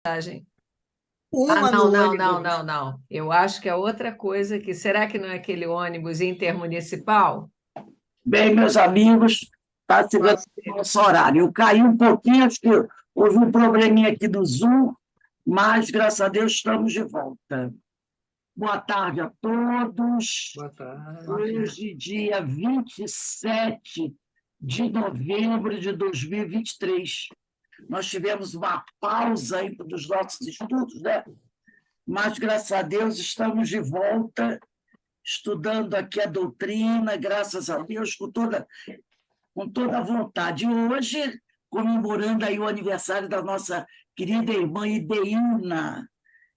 passagem. Ah, Uma não, no não, não, ônibus. não, não. Eu acho que é outra coisa que. Será que não é aquele ônibus intermunicipal? Bem, meus amigos, está chegando Pode o ser. nosso horário. Eu caí um pouquinho, acho que houve um probleminha aqui no Zoom, mas, graças a Deus, estamos de volta. Boa tarde a todos. Boa tarde. Hoje, dia 27 de novembro de 2023. Nós tivemos uma pausa aí dos nossos estudos, né? Mas, graças a Deus, estamos de volta, estudando aqui a doutrina, graças a Deus, com toda a vontade. E hoje, comemorando aí o aniversário da nossa querida irmã Ideína,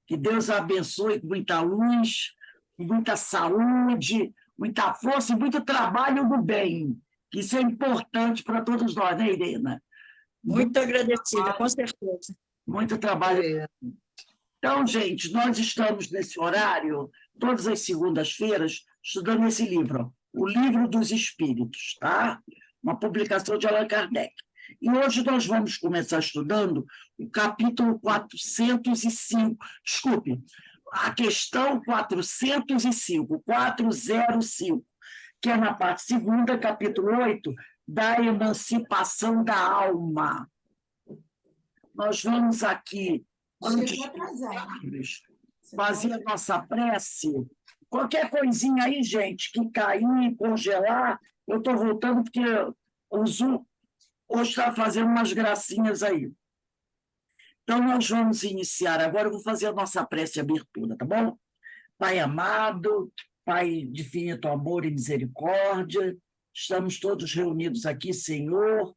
que Deus a abençoe com muita luz, com muita saúde, muita força e muito trabalho do bem, que isso é importante para todos nós, né, Irena? Muito Muito, agradecida, com certeza. muito trabalho. É, Então, gente, nós estamos nesse horário, todas as segundas-feiras, estudando esse livro, O Livro dos Espíritos, tá? Uma publicação de Allan Kardec. E hoje nós vamos começar estudando o capítulo 405, desculpe, a questão 405, que é na parte segunda, capítulo 8, da emancipação da alma. Nós vamos aqui, antes de fazer a nossa prece, qualquer coisinha aí, gente, que cair, congelar, eu estou voltando porque o Zoom hoje está fazendo umas gracinhas aí. Então, nós vamos iniciar agora, eu vou fazer a nossa prece de abertura, tá bom? Pai amado, Pai de infinito amor e misericórdia, estamos todos reunidos aqui, Senhor,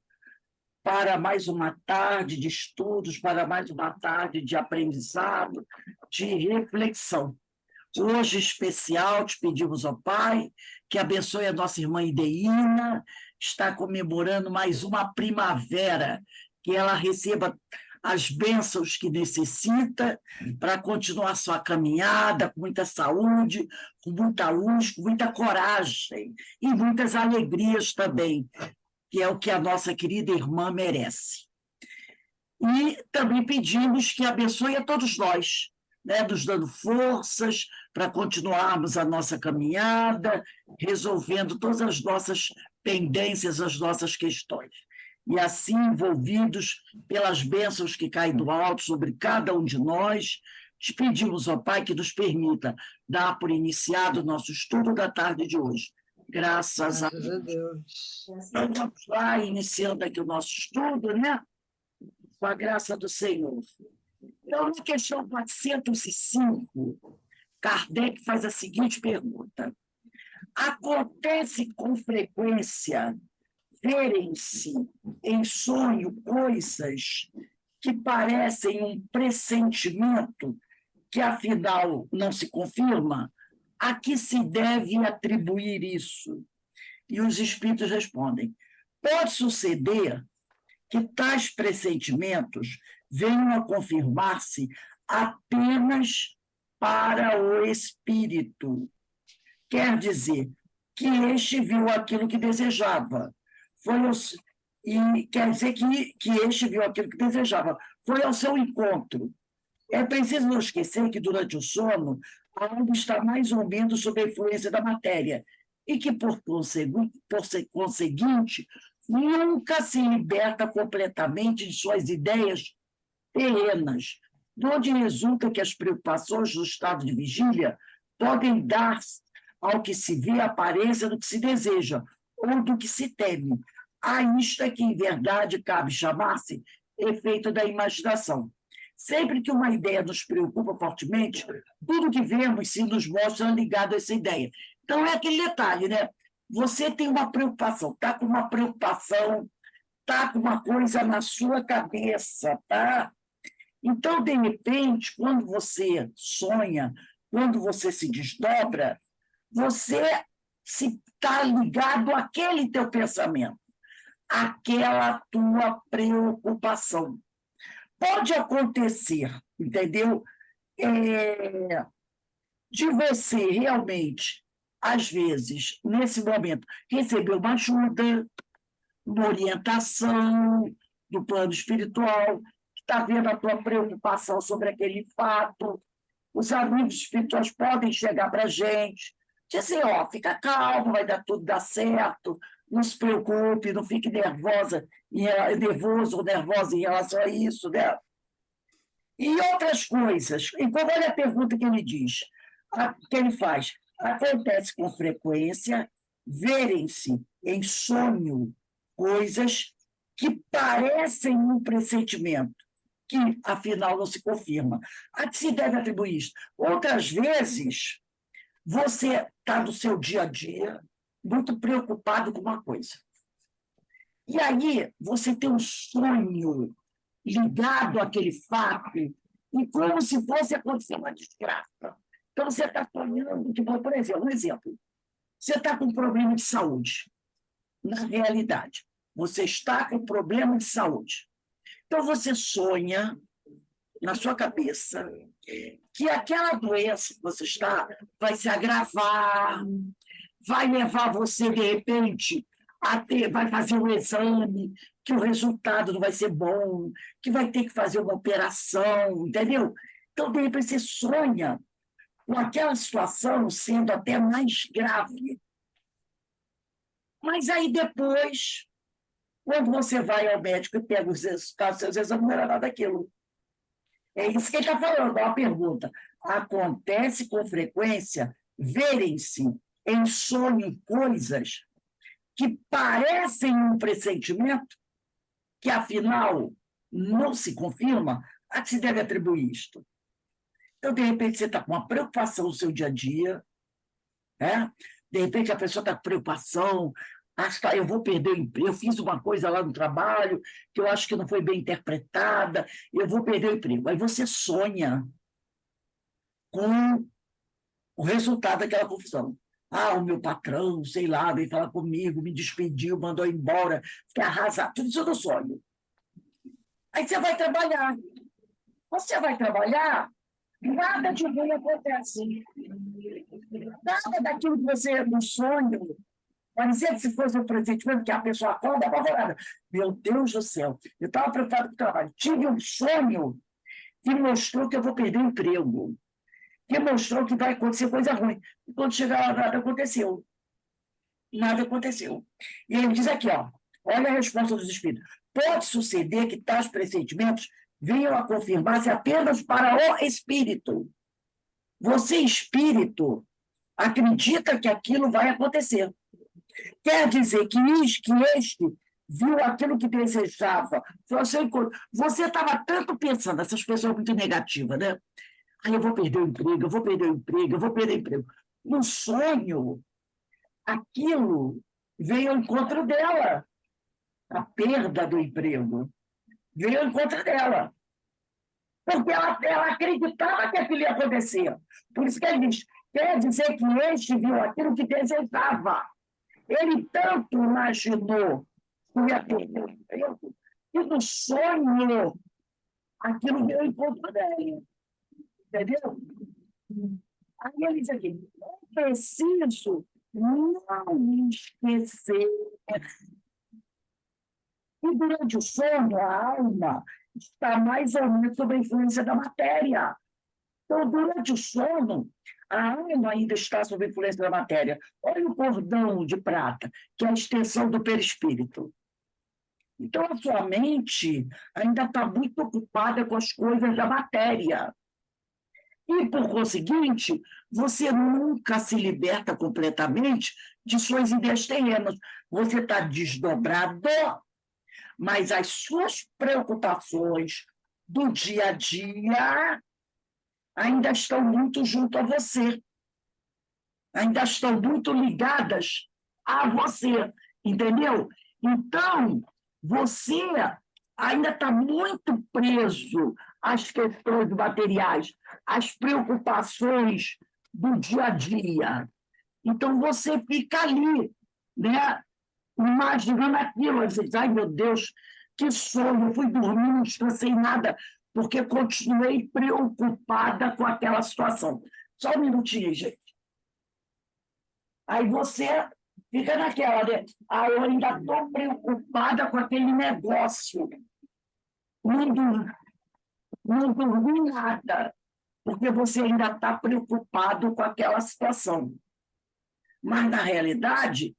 para mais uma tarde de estudos, para mais uma tarde de aprendizado, de reflexão. Hoje, especial, te pedimos ao Pai que abençoe a nossa irmã Ideína, está comemorando mais uma primavera, que ela receba as bênçãos que necessita para continuar sua caminhada com muita saúde, com muita luz, com muita coragem e muitas alegrias também, que é o que a nossa querida irmã merece. E também pedimos que abençoe a todos nós, né, nos dando forças para continuarmos a nossa caminhada, resolvendo todas as nossas pendências, as nossas questões. E assim, envolvidos pelas bênçãos que caem do alto sobre cada um de nós, te pedimos, ó Pai, que nos permita dar por iniciado o nosso estudo da tarde de hoje. Graças a graças a Deus. Deus. Então, vamos lá, iniciando aqui o nosso estudo, né? Com a graça do Senhor. Então, na questão 405, Kardec faz a seguinte pergunta: acontece com frequência verem-se em sonho coisas que parecem um pressentimento que, afinal, não se confirma? A que se deve atribuir isso? E os espíritos respondem: pode suceder que tais pressentimentos venham a confirmar-se apenas para o espírito. Quer dizer, que este viu aquilo que desejava. E quer dizer que este viu aquilo que desejava. Foi ao seu encontro. É preciso não esquecer que, durante o sono, a alma está mais ou menos sob a influência da matéria e que, por conseguinte, nunca se liberta completamente de suas ideias terrenas, de onde resulta que as preocupações do estado de vigília podem dar ao que se vê a aparência do que se deseja ou do que se teme. A isto é que, em verdade, cabe chamar-se efeito da imaginação. Sempre que uma ideia nos preocupa fortemente, tudo que vemos se nos mostra ligado a essa ideia. Então, é aquele detalhe, né? Você tem uma preocupação, está com uma preocupação, está com uma coisa na sua cabeça, tá? Então, de repente, quando você sonha, quando você se desdobra, você se está ligado àquele teu pensamento, àquela tua preocupação. Pode acontecer, entendeu? De você realmente, às vezes, nesse momento, receber uma ajuda, uma orientação do plano espiritual, está vendo a tua preocupação sobre aquele fato. Os amigos espirituais podem chegar para a gente, dizer, ó, fica calmo, vai dar tudo dar certo, não se preocupe, não fique nervoso ou nervosa em relação a isso, né? E outras coisas. E qual é a pergunta que ele diz? Que ele faz? Acontece com frequência verem-se em sonho coisas que parecem um pressentimento, que, afinal, não se confirma. A que se deve atribuir isso? Outras vezes, você está no seu dia a dia muito preocupado com uma coisa. E aí, você tem um sonho ligado àquele fato, e como se fosse acontecer uma desgraça. Então, você está sonhando, tipo, por exemplo, um exemplo. Você está com um problema de saúde. Na realidade, você está com um problema de saúde. Então, você sonha na sua cabeça que aquela doença que você está vai se agravar, vai levar você, de repente, vai fazer um exame, que o resultado não vai ser bom, que vai ter que fazer uma operação, entendeu? Então, de repente, você sonha com aquela situação sendo até mais grave. Mas aí depois, quando você vai ao médico e pega os resultados dos seus exames, não era nada daquilo. É isso que ele está falando, uma pergunta. Acontece com frequência verem-se em sonho coisas que parecem um pressentimento, que afinal não se confirma, a que se deve atribuir isto? Então, de repente, você está com uma preocupação no seu dia a dia, né? De repente, a pessoa está com preocupação, acho que eu vou perder o emprego, eu fiz uma coisa lá no trabalho que eu acho que não foi bem interpretada, eu vou perder o emprego. Aí você sonha com o resultado daquela confusão. Ah, o meu patrão, sei lá, veio falar comigo, me despediu, mandou embora, fiquei arrasado, tudo isso no sonho. Aí você vai trabalhar. Você vai trabalhar, nada de ruim acontece. Nada daquilo que você, no sonho, parecia que se fosse um pressentimento, que a pessoa acorda apavorada. Meu Deus do céu, eu estava preocupado com o trabalho. Tive um sonho que mostrou que eu vou perder o emprego, que mostrou que vai acontecer coisa ruim. E quando chegar lá, nada aconteceu. Nada aconteceu. E ele diz aqui, ó, olha a resposta dos espíritos. Pode suceder que tais pressentimentos venham a confirmar-se apenas para o espírito. Você, espírito, acredita que aquilo vai acontecer. Quer dizer que este viu aquilo que desejava. Você estava tanto pensando, essas pessoas muito negativas, né? Aí eu vou perder o emprego, eu vou perder o emprego, eu vou perder o emprego. No sonho, aquilo veio ao encontro dela. A perda do emprego veio ao encontro dela. Porque ela acreditava que aquilo ia acontecer. Por isso que ele diz, quer dizer que este viu aquilo que desejava. Ele tanto imaginou que ia perder o emprego, que no sonho aquilo veio ao encontro dele. Entendeu? Aí ele diz aqui, é preciso não esquecer que durante o sono a alma está mais ou menos sob a influência da matéria. Então, durante o sono, a alma ainda está sob a influência da matéria. Olha o cordão de prata, que é a extensão do perispírito. Então, a sua mente ainda está muito ocupada com as coisas da matéria. E, por conseguinte, você nunca se liberta completamente de suas ideias terrenas. Você está desdobrado, mas as suas preocupações do dia a dia ainda estão muito junto a você. Ainda estão muito ligadas a você, entendeu? Então, você ainda está muito preso às questões materiais, às preocupações do dia a dia. Então, você fica ali, né? Imaginando aquilo, você diz, ai meu Deus, que sonho, eu fui dormir, não descansei nada, porque continuei preocupada com aquela situação. Só um minutinho, gente. Aí você fica naquela, né? Ah, eu ainda estou preocupada com aquele negócio. não dormir nada, porque você ainda está preocupado com aquela situação. Mas, na realidade,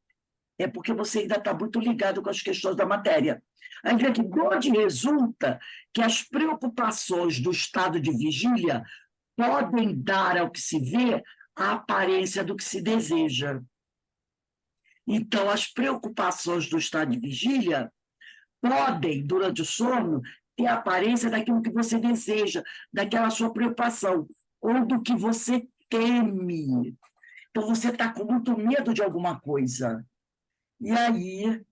é porque você ainda está muito ligado com as questões da matéria. Aí vê que, de onde resulta que as preocupações do estado de vigília podem dar ao que se vê a aparência do que se deseja. Então, as preocupações do estado de vigília podem, durante o sono, ter a aparência daquilo que você deseja, daquela sua preocupação, ou do que você teme. Então, você está com muito medo de alguma coisa. E aí,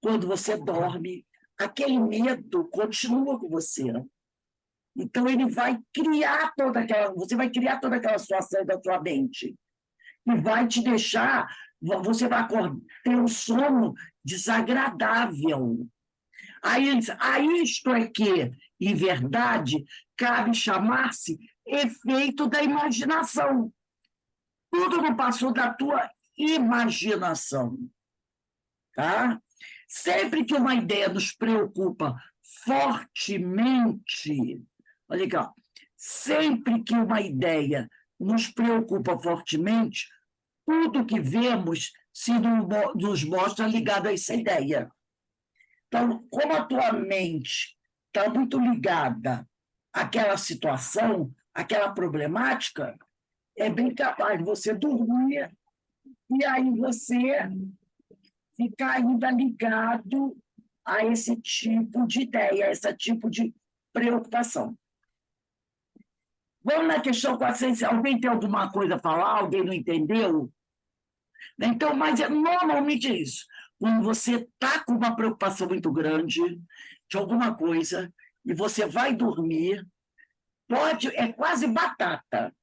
quando você dorme, aquele medo continua com você. Então, ele vai criar você vai criar toda aquela situação da sua mente. E vai te deixar, você vai ter um sono desagradável. Aí, isto é que, em verdade, cabe chamar-se efeito da imaginação. Tudo não passou da tua imaginação. Tá? Sempre que uma ideia nos preocupa fortemente, olha aqui, ó, sempre que uma ideia nos preocupa fortemente, tudo que vemos se nos mostra ligado a essa ideia. Então, como a tua mente está muito ligada àquela situação, àquela problemática, é bem capaz de você dormir e aí você ficar ainda ligado a esse tipo de ideia, a esse tipo de preocupação. Vamos na questão 400. Alguém tem alguma coisa a falar? Alguém não entendeu? Então, mas normalmente é isso. Quando você está com uma preocupação muito grande de alguma coisa e você vai dormir, é quase batata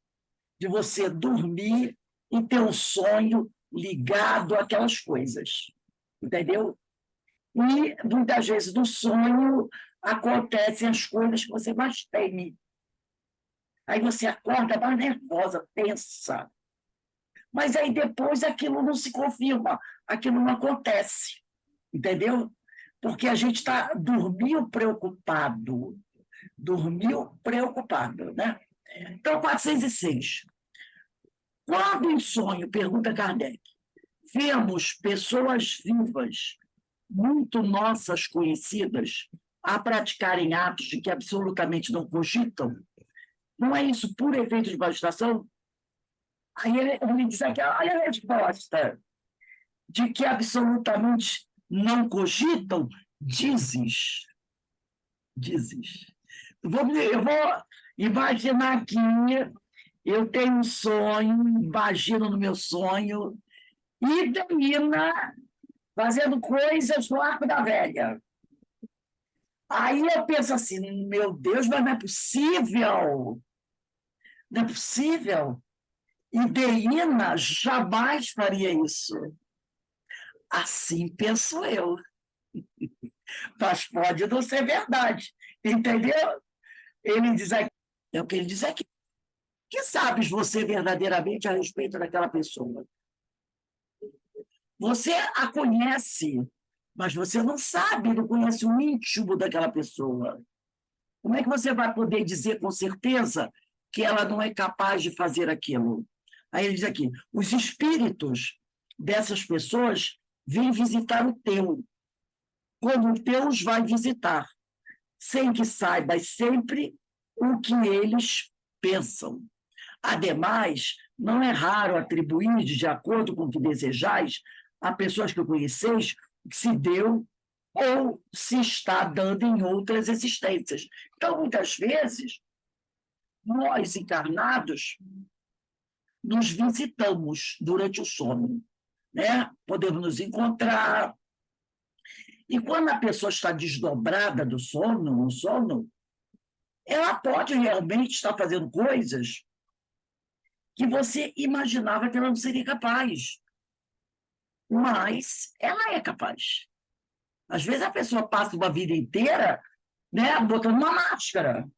de você dormir e ter um sonho ligado àquelas coisas. Entendeu? E, muitas vezes, no sonho, acontecem as coisas que você mais teme. Aí você acorda mais nervosa, tensa. Mas aí depois aquilo não se confirma, aquilo não acontece. Entendeu? Porque a gente dormiu preocupado. Dormiu preocupado, né? Então, 406. Quando em sonho, pergunta Kardec, vemos pessoas vivas, muito nossas conhecidas, a praticarem atos de que absolutamente não cogitam, não é isso por efeito de imaginação? Aí ele diz aqui, olha a resposta, de que absolutamente não cogitam, dizes. Eu vou imaginar aqui, eu tenho um sonho, imagino no meu sonho, e termina fazendo coisas no Arco da Velha. Aí eu penso assim, meu Deus, mas não é possível. Não é possível. E Deína jamais faria isso. Assim penso eu. Mas pode não ser verdade. Entendeu? Ele diz aqui, é o que ele diz aqui. Que sabes você verdadeiramente a respeito daquela pessoa? Você a conhece, mas você não sabe, não conhece o íntimo daquela pessoa. Como é que você vai poder dizer com certeza que ela não é capaz de fazer aquilo? Aí ele diz aqui, os espíritos dessas pessoas vêm visitar o teu, como o teu os vai visitar, sem que saibas sempre o que eles pensam. Ademais, não é raro atribuir, de acordo com o que desejais, a pessoas que conheceis, que se deu ou se está dando em outras existências. Então, muitas vezes, nós encarnados nos visitamos durante o sono, né? Podemos nos encontrar. E quando a pessoa está desdobrada do sono, no sono, ela pode realmente estar fazendo coisas que você imaginava que ela não seria capaz. Mas ela é capaz. Às vezes a pessoa passa uma vida inteira, né, botando uma máscara.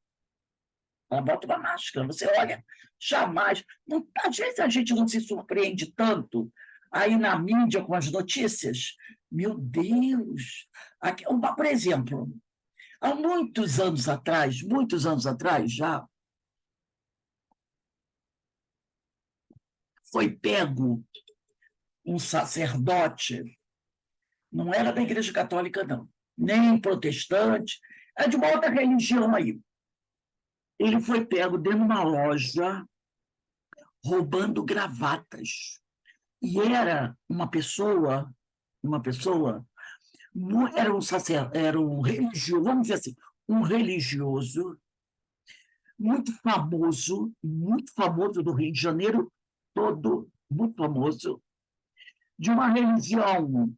Ela bota uma máscara, você olha, jamais. Não, às vezes a gente não se surpreende tanto aí na mídia com as notícias. Meu Deus! Aqui, por exemplo, Há muitos anos atrás já, foi pego um sacerdote, não era da Igreja Católica, não, nem protestante, é de uma outra religião aí. Ele foi pego dentro de uma loja roubando gravatas. E era uma pessoa, era um religioso, vamos dizer assim, um religioso muito famoso do Rio de Janeiro todo, muito famoso, de uma religião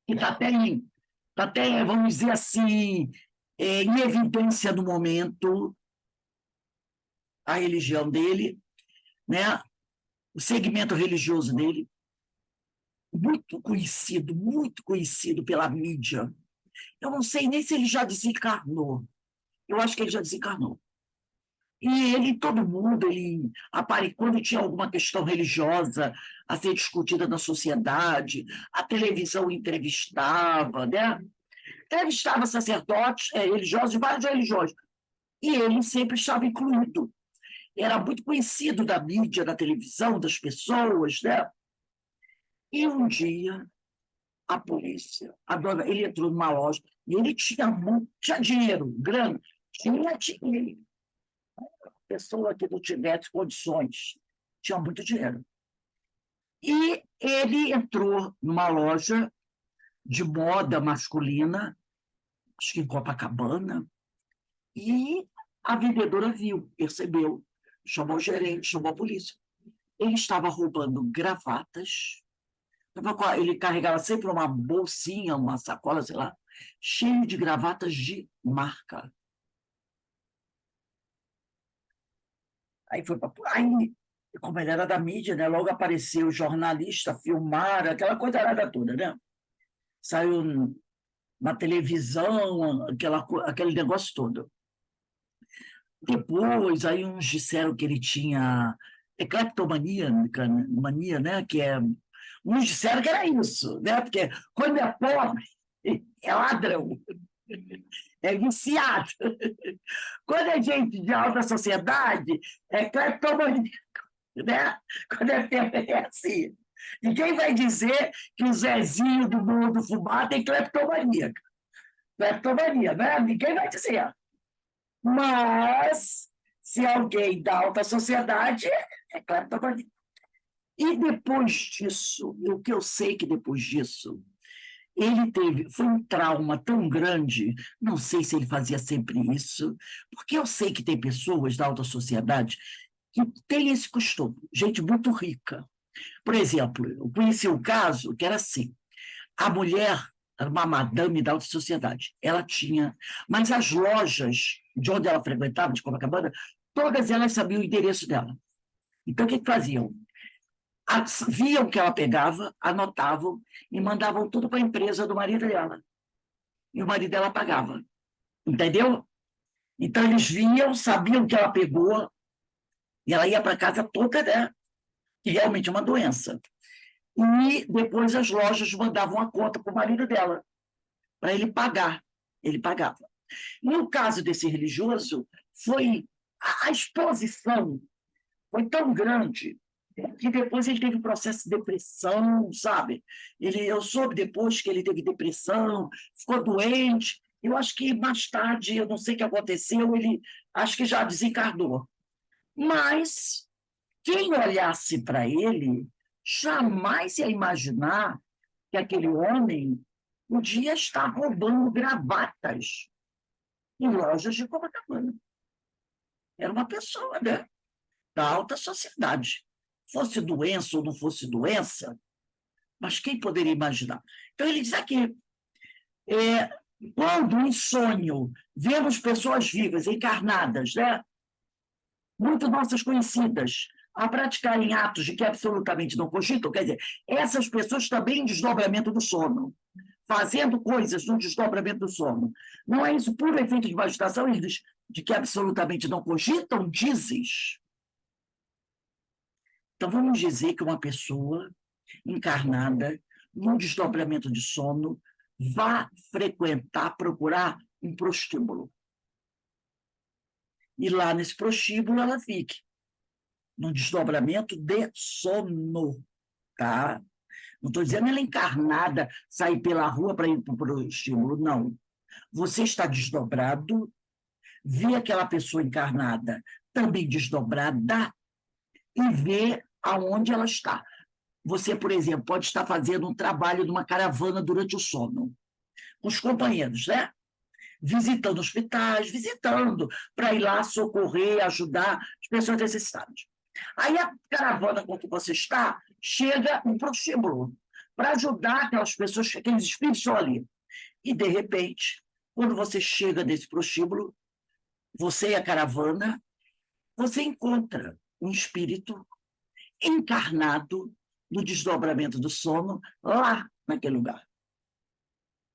que tá até, vamos dizer assim, em evidência no momento, a religião dele, né? O segmento religioso dele, muito conhecido pela mídia. Eu não sei nem se ele já desencarnou. Eu acho que ele já desencarnou. E ele, todo mundo, quando tinha alguma questão religiosa a ser discutida na sociedade, a televisão entrevistava, né? Entrevistava sacerdotes religiosos de várias religiões. E ele sempre estava incluído. Era muito conhecido da mídia, da televisão, das pessoas, né? E um dia, a polícia, ele entrou numa loja, e ele tinha dinheiro, grana, tinha dinheiro. Pessoa que não tivesse condições, tinha muito dinheiro. E ele entrou numa loja de moda masculina, acho que em Copacabana, e a vendedora viu, percebeu, chamou o gerente, chamou a polícia. Ele estava roubando gravatas, ele carregava sempre uma bolsinha, uma sacola, sei lá, cheio de gravatas de marca. Aí foi para. Aí, como ele era da mídia, né, logo apareceu o jornalista, filmaram, aquela coisa toda, né? Saiu na televisão, aquele negócio todo. Depois, aí uns disseram que ele tinha cleptomania, mania, né? Uns disseram que era isso, né? Porque quando é pobre, é ladrão, é viciado. Quando é gente de alta sociedade, é cleptomania, né? Quando é assim. Ninguém vai dizer que o Zezinho do Morro do Fubá tem cleptomania. Cleptomania, né? Ninguém vai dizer. Mas, se alguém da alta sociedade, é cleptomania. E depois disso, o que eu sei que depois disso, foi um trauma tão grande, não sei se ele fazia sempre isso, porque eu sei que tem pessoas da alta sociedade que têm esse costume, gente muito rica. Por exemplo, eu conheci um caso que era assim, a mulher era uma madame da alta sociedade, ela tinha, mas as lojas de onde ela frequentava, de Copacabana, todas elas sabiam o endereço dela. Então, o que faziam? Viam que ela pegava, anotavam e mandavam tudo para a empresa do marido dela. E o marido dela pagava. Entendeu? Então, eles viam, sabiam que ela pegou, e ela ia para casa toda, né? Que realmente é uma doença. E depois as lojas mandavam a conta para o marido dela, para ele pagar. Ele pagava. No caso desse religioso, a exposição foi tão grande que depois ele teve um processo de depressão, sabe? Eu soube depois que ele teve depressão, ficou doente. Eu acho que mais tarde, eu não sei o que aconteceu, ele acho que já desencarnou. Mas quem olhasse para ele jamais ia imaginar que aquele homem podia estar roubando gravatas em lojas de Copacabana. Era uma pessoa, né? Da alta sociedade. Fosse doença ou não fosse doença, mas quem poderia imaginar? Então, ele diz aqui, quando em sonho vemos pessoas vivas, encarnadas, né? Muito nossas conhecidas, a praticarem atos de que absolutamente não cogitam, quer dizer, essas pessoas também em desdobramento do sono, fazendo coisas no desdobramento do sono. Não é isso puro efeito de magitação, eles de que absolutamente não cogitam, dizes? Então, vamos dizer que uma pessoa encarnada, num desdobramento de sono, vá procurar um prostíbulo. E lá nesse prostíbulo ela fique, num desdobramento de sono, tá? Não estou dizendo ela encarnada, sair pela rua para ir para o prostíbulo, não. Você está desdobrado, vê aquela pessoa encarnada também desdobrada e vê aonde ela está. Você, por exemplo, pode estar fazendo um trabalho numa caravana durante o sono, com os companheiros, né? Visitando hospitais, visitando, para ir lá socorrer, ajudar as pessoas necessitadas. Aí a caravana com que você está, chega um prostíbulo, para ajudar aquelas pessoas, aqueles espíritos estão ali. E, de repente, quando você chega nesse prostíbulo, você e a caravana, você encontra um espírito encarnado no desdobramento do sono, lá naquele lugar,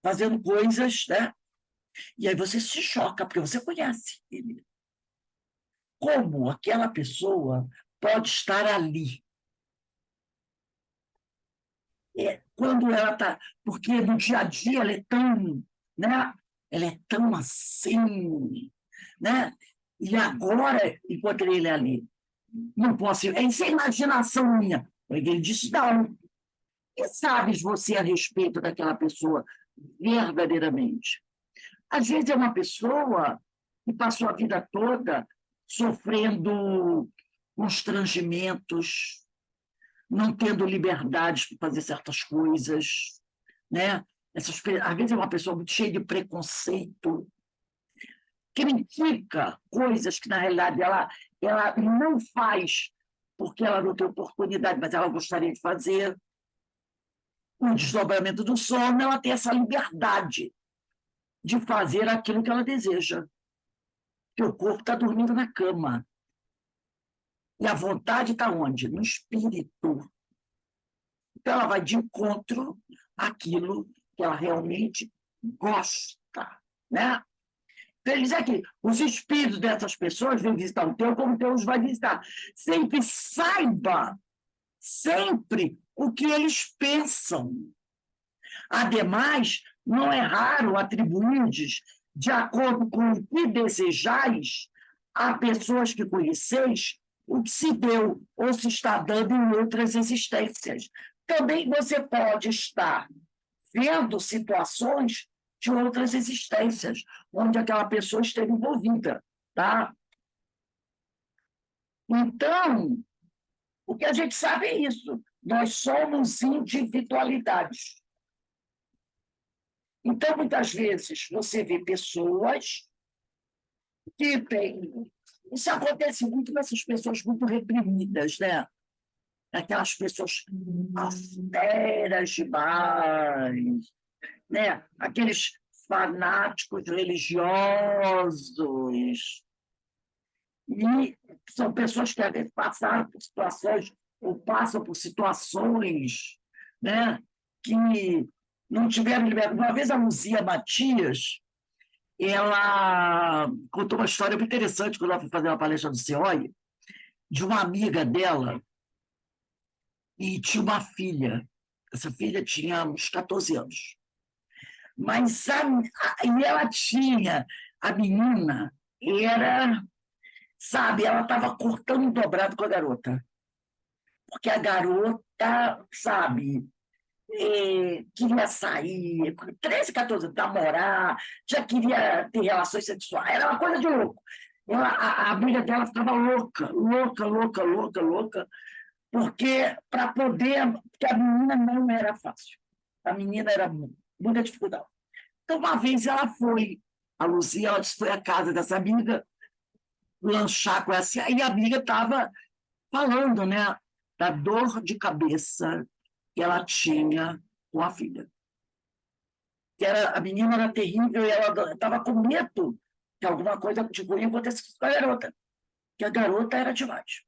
fazendo coisas, né? E aí você se choca, porque você conhece ele. Como aquela pessoa pode estar ali? Quando ela está... Porque no dia a dia ela é tão... Né? Ela é tão assim... Né? E agora encontrei ele ali. Não posso... Isso é imaginação minha. Ele disse, não. Que sabes você a respeito daquela pessoa verdadeiramente? Às vezes é uma pessoa que passou a vida toda sofrendo constrangimentos, não tendo liberdade para fazer certas coisas, né? Às vezes é uma pessoa muito cheia de preconceito, critica coisas que, na realidade, ela não faz porque ela não tem oportunidade, mas ela gostaria de fazer. O desdobramento do sono, ela tem essa liberdade de fazer aquilo que ela deseja. Porque o corpo está dormindo na cama. E a vontade está onde? No espírito. Então, ela vai de encontro àquilo que ela realmente gosta. Né? Então, ele diz aqui, os espíritos dessas pessoas vêm visitar o teu como Deus vai visitar. Sempre saiba, sempre, o que eles pensam. Ademais, não é raro atribuirdes, de acordo com o que desejais, a pessoas que conheceis, o que se deu ou se está dando em outras existências. Também você pode estar vendo situações de outras existências, onde aquela pessoa esteve envolvida. Tá? Então, o que a gente sabe é isso. Nós somos individualidades. Então, muitas vezes, você vê pessoas que têm... Isso acontece muito nessas pessoas muito reprimidas, né? Aquelas pessoas austeras demais, né? Aqueles fanáticos religiosos. E são pessoas que, às vezes, passaram por situações, ou passam por situações, né? Que não tiveram liberdade. Uma vez a Luzia Matias, ela contou uma história muito interessante quando ela foi fazer uma palestra do CEOI, de uma amiga dela, e tinha uma filha. Essa filha tinha uns 14 anos. Mas e ela tinha, a menina era, sabe, ela estava cortando um dobrado com a garota. Porque a garota, sabe, queria sair, com 13, 14 anos, namorar, já queria ter relações sexuais, era uma coisa de louco. A amiga dela ficava louca, porque para poder, porque a menina não era fácil, a menina era muita dificuldade. Então, uma vez ela foi, a Luzia, ela foi à casa dessa amiga, lanchar com essa, e a amiga estava falando, né, da dor de cabeça que ela tinha com a filha. A menina era terrível e ela estava com medo que alguma coisa de ruim acontecesse com a garota, que a garota era demais.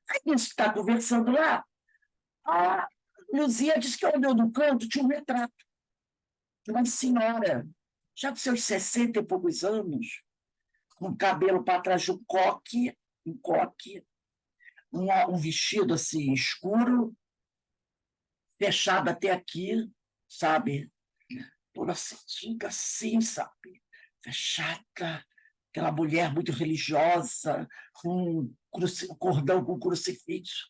Aí, isso está conversando lá, a Luzia disse que olhou no canto, tinha um retrato de uma senhora, já com seus 60 e poucos anos, com cabelo para trás de um coque, um vestido assim escuro, fechado até aqui, sabe? Toda assim, sabe? chata, aquela mulher muito religiosa, com um cordão com crucifixo.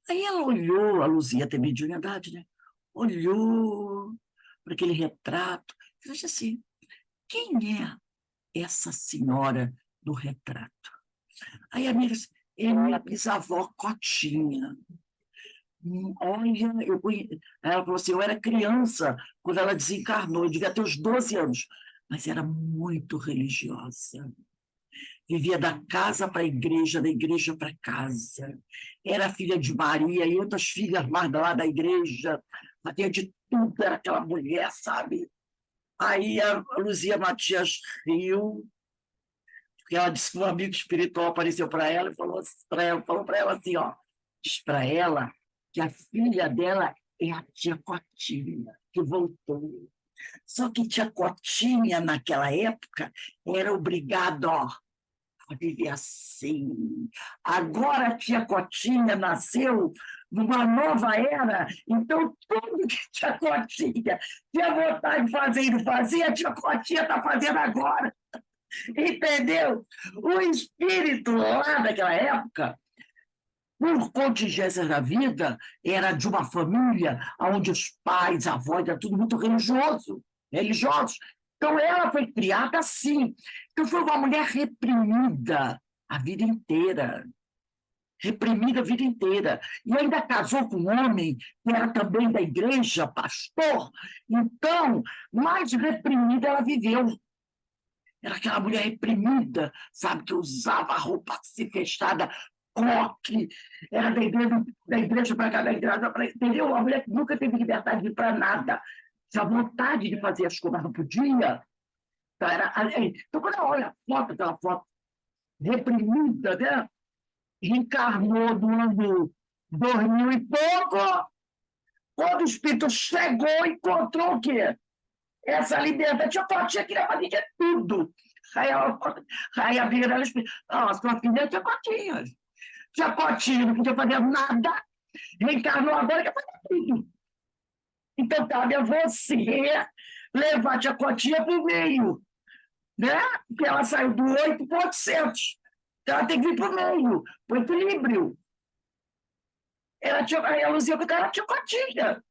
Aí ela olhou, a Luzia tem mediunidade, né? Olhou para aquele retrato e disse assim, quem é essa senhora do retrato? Aí a minha disse, é minha bisavó Cotinha. Olha, ela falou assim, eu era criança quando ela desencarnou, eu devia ter uns 12 anos, mas era muito religiosa. Vivia da casa para a igreja, da igreja para casa. Era filha de Maria e outras filhas mais lá da igreja. Fazia de tudo, era aquela mulher, sabe? Aí a Luzia Matias riu, porque ela disse que um amigo espiritual apareceu para ela e falou para ela assim, ó, diz para ela que a filha dela é a tia Cotinha, que voltou. Só que tia Cotinha, naquela época, era obrigada, ó, a viver assim. Agora a tia Cotinha nasceu numa nova era, então tudo que tia Cotinha tinha vontade de fazer e não fazia, a tia Cotinha está fazendo agora. Entendeu? O espírito lá daquela época, por contingências da vida, era de uma família onde os pais, avós, era tudo muito religiosos. Então, ela foi criada assim. Então, foi uma mulher reprimida a vida inteira. Reprimida a vida inteira. E ainda casou com um homem que era também da igreja, pastor. Então, mais reprimida ela viveu. Era aquela mulher reprimida, sabe, que usava roupa assim fechada, coque, era da igreja para cá, da igreja para cá, entendeu? Uma mulher que nunca teve liberdade para nada, tinha vontade de fazer as coisas, mas não podia. Então, quando eu olho a foto, aquela foto reprimida, né? Reencarnou no ano 2000 e pouco, quando o espírito chegou, encontrou o quê? Essa liberdade, tia Cotinha queria fazer de tudo. Aí a briga dela explica, sua filha é tia Cotinha. Tia Cotinha não podia fazer nada, reencarnou agora, quer fazer tudo. Então, cabe a você levar a tia Cotinha para o meio, né? Porque ela saiu do 8 para 800. Então, ela tem que vir para o meio, para o equilíbrio. Aí a Luzia era tia Cotinha.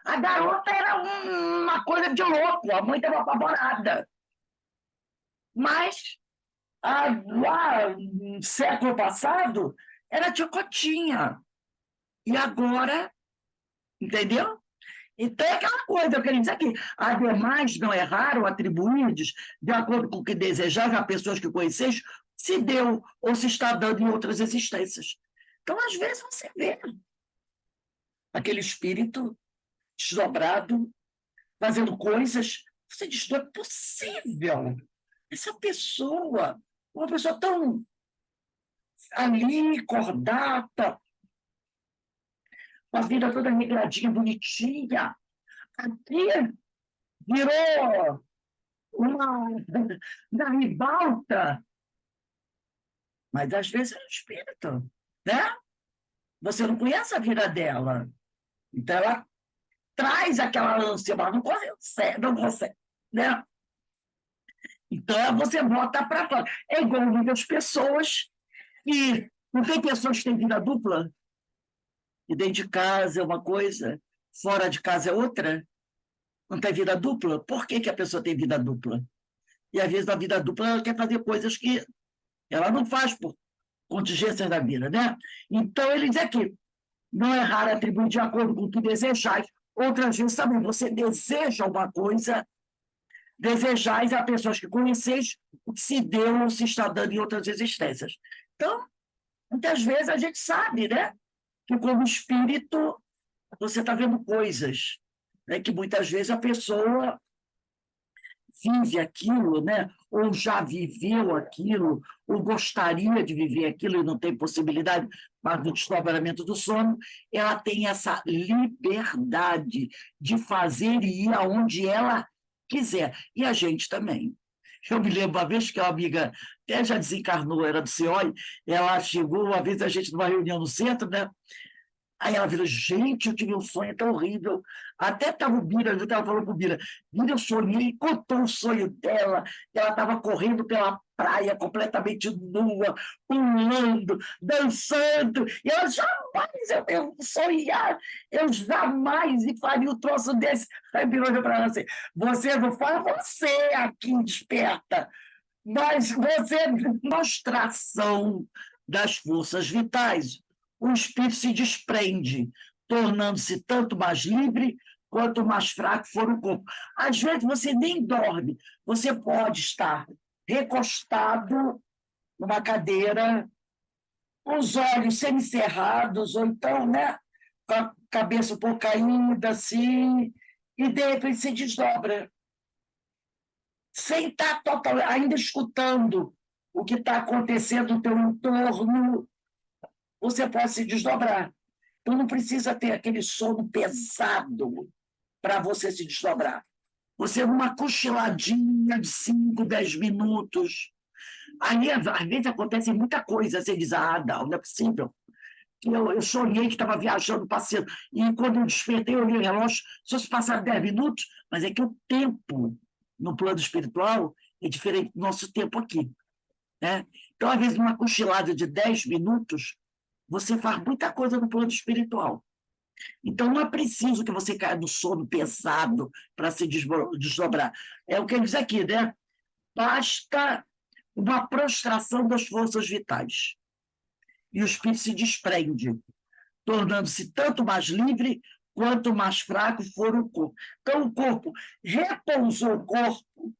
A garota era uma coisa de louco, a mãe estava apavorada. Mas, lá no século passado, era tia Cotinha. E agora, entendeu? Então, é aquela coisa, eu queria dizer que, ademais, não é raro atribuir-lhes, de acordo com o que desejavam, a pessoas que conheceis, se deu ou se está dando em outras existências. Então, às vezes, você vê aquele espírito desdobrado, fazendo coisas, você diz, não é possível. Essa pessoa, uma pessoa tão ali, cordata, com a vida toda regradinha, bonitinha, aqui virou uma ribalta. Mas às vezes é um espírito, né? Você não conhece a vida dela. Então ela traz aquela ânsia, mas não consegue, né? Então você bota para fora. É igual as pessoas que... Não tem pessoas que têm vida dupla? E dentro de casa é uma coisa, fora de casa é outra? Não tem vida dupla? Por que a pessoa tem vida dupla? E às vezes na vida dupla ela quer fazer coisas que ela não faz por contingências da vida, né? Então ele diz aqui, não é raro atribuir de acordo com o que desejais. Outras vezes também você deseja uma coisa, desejais a pessoas que conheceis o que se deu ou se está dando em outras existências. Então, muitas vezes a gente sabe, né? Que como espírito você está vendo coisas, né? Que muitas vezes a pessoa vive aquilo, né? Ou já viveu aquilo, ou gostaria de viver aquilo e não tem possibilidade, mas no desdobramento do sono, ela tem essa liberdade de fazer e ir aonde ela quiser. E a gente também. Eu me lembro uma vez que uma amiga, até já desencarnou, era do CIOI, ela chegou uma vez, a gente numa reunião no centro, né? Aí ela virou, gente, eu tive um sonho tão horrível. Até estava o Bira, eu estava falando com o Bira. Bira, eu sonhei, contou o sonho dela, que ela estava correndo pela praia completamente nua, pulando, dançando. E ela, jamais eu sonhar, eu jamais faria um troço desse. Aí o Bira olhou para ela assim, você não fala, você aqui desperta, mas você é demonstração das forças vitais. O espírito se desprende, tornando-se tanto mais livre quanto mais fraco for o corpo. Às vezes você nem dorme, você pode estar recostado numa cadeira, com os olhos semicerrados, ou então, né, com a cabeça um pouco caída, assim, e de repente se desdobra, sem estar ainda escutando o que está acontecendo no teu entorno, você pode se desdobrar. Então, não precisa ter aquele sono pesado para você se desdobrar. Você, numa cochiladinha de 5, 10 minutos. Aí, às vezes, acontece muita coisa. Você diz, não é possível. Eu sonhei que estava viajando, passeando. E quando eu despertei, eu olhei o relógio, só se passaram 10 minutos, mas é que o tempo no plano espiritual é diferente do nosso tempo aqui. Né? Então, às vezes, numa cochilada de 10 minutos, você faz muita coisa no plano espiritual. Então, não é preciso que você caia no sono pesado para se desdobrar. É o que ele diz aqui, né? Basta uma prostração das forças vitais. E o espírito se desprende, tornando-se tanto mais livre quanto mais fraco for o corpo. Então, o corpo repousou o corpo.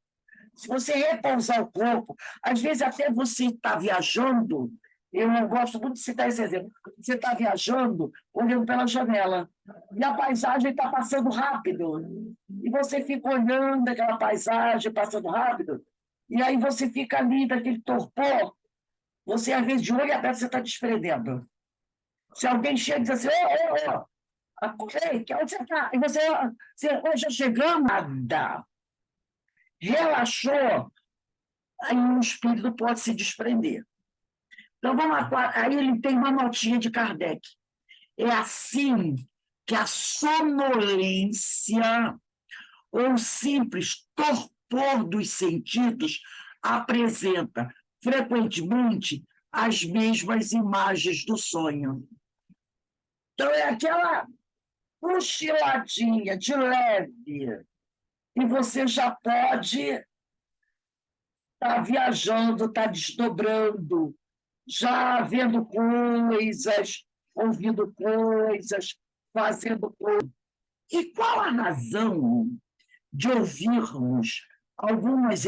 Se você repousar o corpo, às vezes até você está viajando, eu gosto muito de citar esse exemplo, você está viajando, olhando pela janela, e a paisagem está passando rápido, e você fica olhando aquela paisagem passando rápido, e aí você fica ali daquele torpor, você às vezes de olho aberto você está desprendendo. Se alguém chega e diz assim, acordei, onde você está? E você hoje já chegamos, nada. Relaxou, aí o espírito pode se desprender. Então, vamos lá. Aí ele tem uma notinha de Kardec. É assim que a sonolência ou simples torpor dos sentidos apresenta frequentemente as mesmas imagens do sonho. Então, é aquela cochiladinha de leve, e você já pode estar viajando, estar desdobrando, já vendo coisas, ouvindo coisas, fazendo coisas. E qual a razão de ouvirmos algumas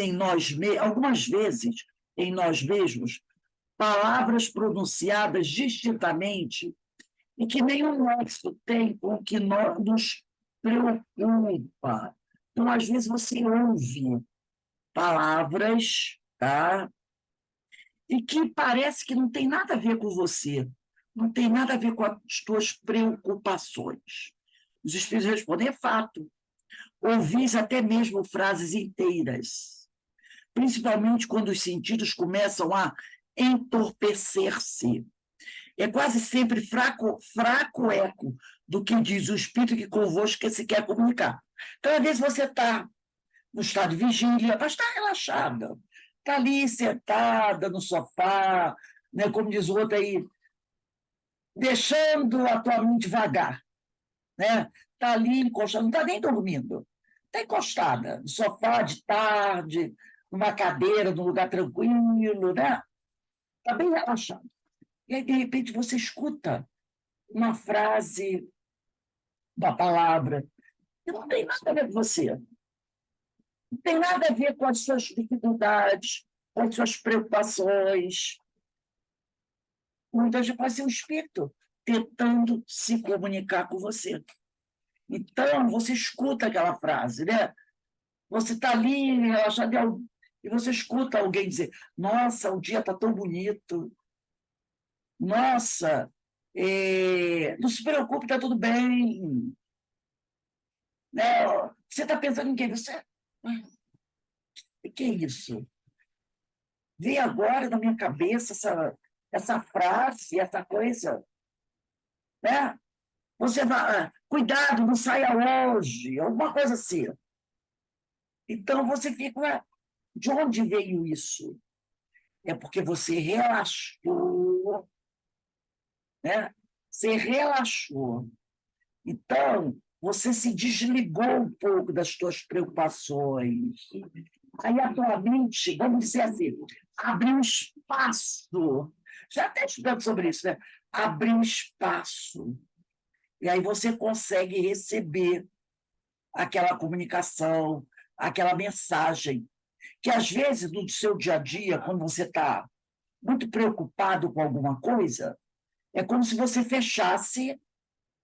vezes em nós mesmos palavras pronunciadas distintamente e que nenhum nexo tem com o que nos preocupa? Então, às vezes, você ouve palavras, tá? E que parece que não tem nada a ver com você, não tem nada a ver com as tuas preocupações. Os espíritos respondem, é fato. Ouvis até mesmo frases inteiras, principalmente quando os sentidos começam a entorpecer-se. É quase sempre fraco eco do que diz o espírito que convosco que se quer comunicar. Então, às vezes, você está no estado de vigília, mas está relaxada. Está ali sentada no sofá, né, como diz o outro aí, deixando a tua mente vagar. Né? Está ali encostada, não está nem dormindo. Está encostada no sofá de tarde, numa cadeira, num lugar tranquilo, né? Está bem relaxado. E aí, de repente, você escuta uma frase, uma palavra, que não tem nada a ver com você. Não tem nada a ver com as suas dificuldades, com as suas preocupações. Muitas vezes pode ser um espírito tentando se comunicar com você. Então, você escuta aquela frase, né? Você está ali, relaxado, e você escuta alguém dizer, nossa, o dia está tão bonito. Nossa, não se preocupe, está tudo bem. Né? Você está pensando em quem? Você... O que é isso? Veio agora na minha cabeça essa frase, essa coisa. Né? Você vai, cuidado, não saia hoje, alguma coisa assim. Então, você fica, "Ué, de onde veio isso?" É porque você relaxou, né? Você relaxou. Então, você se desligou um pouco das suas preocupações. Aí a tua mente, vamos dizer assim, abriu espaço. Já até estudando sobre isso, né? Abriu espaço. E aí você consegue receber aquela comunicação, aquela mensagem, que às vezes no seu dia a dia, quando você está muito preocupado com alguma coisa, é como se você fechasse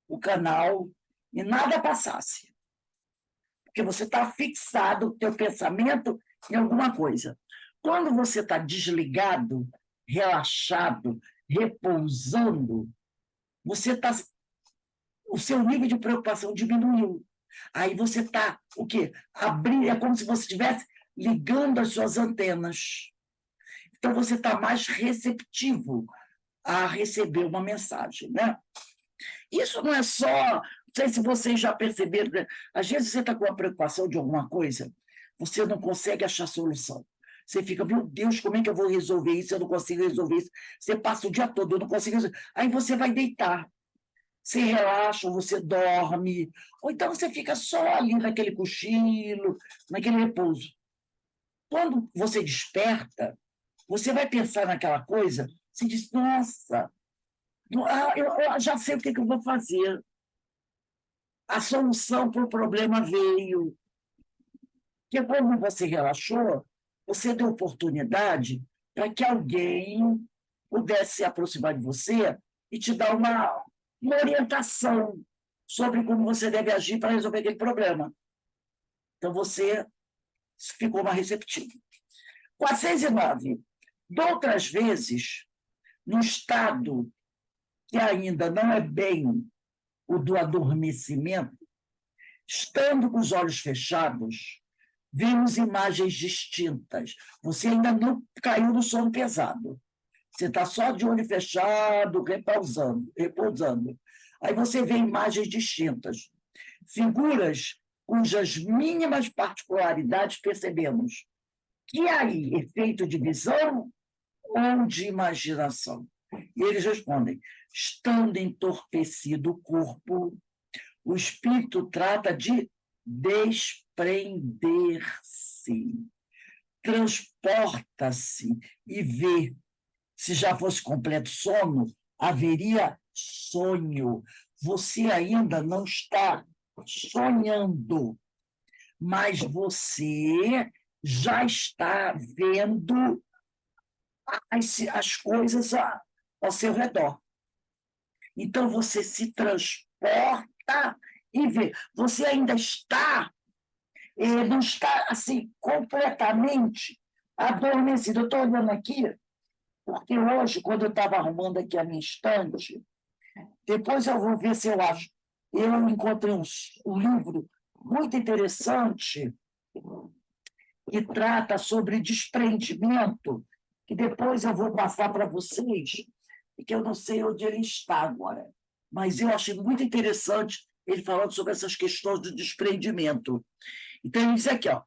o canal e nada passasse. Porque você está fixado, o teu pensamento, em alguma coisa. Quando você está desligado, relaxado, repousando, o seu nível de preocupação diminuiu. Aí você está, o quê? Abrir, é como se você estivesse ligando as suas antenas. Então, você está mais receptivo a receber uma mensagem, né? Isso não é só... Não sei se vocês já perceberam, né? Às vezes você está com uma preocupação de alguma coisa, você não consegue achar solução. Você fica, meu Deus, como é que eu vou resolver isso? Eu não consigo resolver isso. Você passa o dia todo, eu não consigo resolver. Aí você vai deitar. Você relaxa, ou você dorme, ou então você fica só ali naquele cochilo, naquele repouso. Quando você desperta, você vai pensar naquela coisa, você diz, nossa, eu já sei o que eu vou fazer. A solução para o problema veio. Porque quando você relaxou, você deu oportunidade para que alguém pudesse se aproximar de você e te dar uma orientação sobre como você deve agir para resolver aquele problema. Então, você ficou mais receptivo. 409. De outras vezes, no estado que ainda não é bem o do adormecimento, estando com os olhos fechados, vemos imagens distintas. Você ainda não caiu no sono pesado. Você está só de olho fechado, repousando. Aí você vê imagens distintas. Figuras cujas mínimas particularidades percebemos. Que aí, efeito de visão ou de imaginação? E eles respondem, estando entorpecido o corpo, o espírito trata de desprender-se, transporta-se e vê. Se já fosse completo sono, haveria sonho. Você ainda não está sonhando, mas você já está vendo as coisas ao seu redor. Então, você se transporta e vê. Você ainda está, não está assim, completamente adormecido. Eu estou olhando aqui, porque hoje, quando eu estava arrumando aqui a minha estante, depois eu vou ver se eu acho. Eu encontrei um livro muito interessante que trata sobre desprendimento, que depois eu vou passar para vocês, e que eu não sei onde ele está agora. Mas eu achei muito interessante ele falando sobre essas questões do desprendimento. Então, ele diz aqui, ó,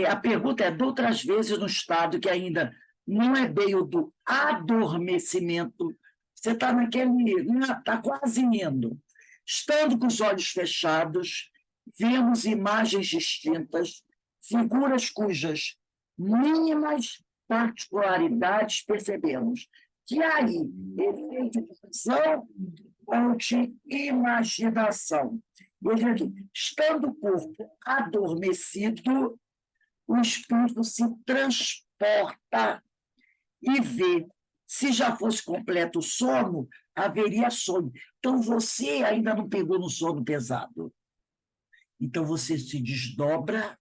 a pergunta é, de outras vezes no estado que ainda não é bem o do adormecimento, você está está quase indo. Estando com os olhos fechados, vemos imagens distintas, figuras cujas mínimas particularidades percebemos. Que aí, efeito de visão ou de imaginação. Veja aqui, estando o corpo adormecido, o espírito se transporta e vê. Se já fosse completo o sono, haveria sonho. Então, você ainda não pegou no sono pesado. Então, você se desdobra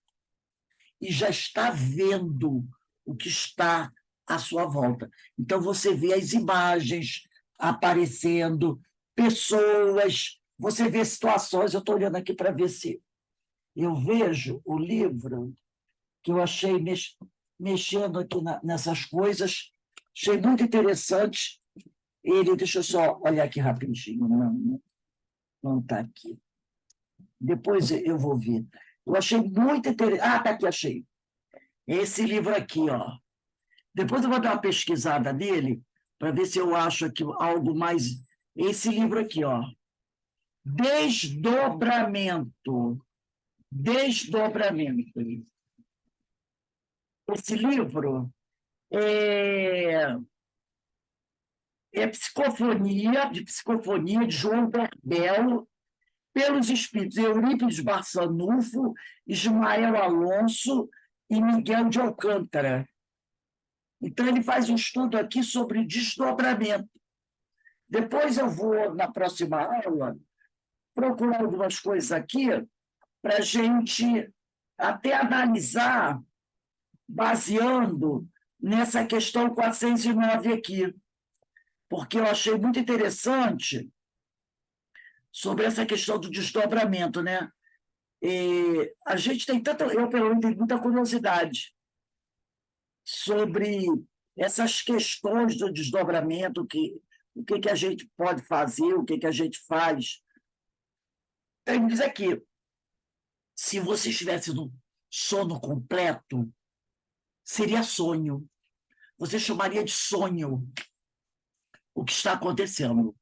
e já está vendo o que está à sua volta. Então, você vê as imagens aparecendo, pessoas, você vê situações. Eu estou olhando aqui para ver se eu vejo o livro que eu achei mexendo aqui nessas coisas, achei muito interessante. Deixa eu só olhar aqui rapidinho. Não está aqui. Depois eu vou ver. Eu achei muito interessante. Ah, está aqui, achei. Esse livro aqui, ó. Depois eu vou dar uma pesquisada nele para ver se eu acho aqui algo mais. Esse livro aqui, ó. Desdobramento. Desdobramento. Esse livro é Psicofonia, de João Berbel, pelos espíritos Eurípides Barçanufo, Ismael Alonso e Miguel de Alcântara. Então, ele faz um estudo aqui sobre desdobramento. Depois eu vou, na próxima aula, procurar algumas coisas aqui para a gente até analisar, baseando nessa questão 409 aqui, porque eu achei muito interessante sobre essa questão do desdobramento, né? E a gente tem eu pelo menos tenho muita curiosidade sobre essas questões do desdobramento, o que a gente pode fazer, o que a gente faz. Ele diz aqui, se você estivesse no sono completo, seria sonho. Você chamaria de sonho o que está acontecendo.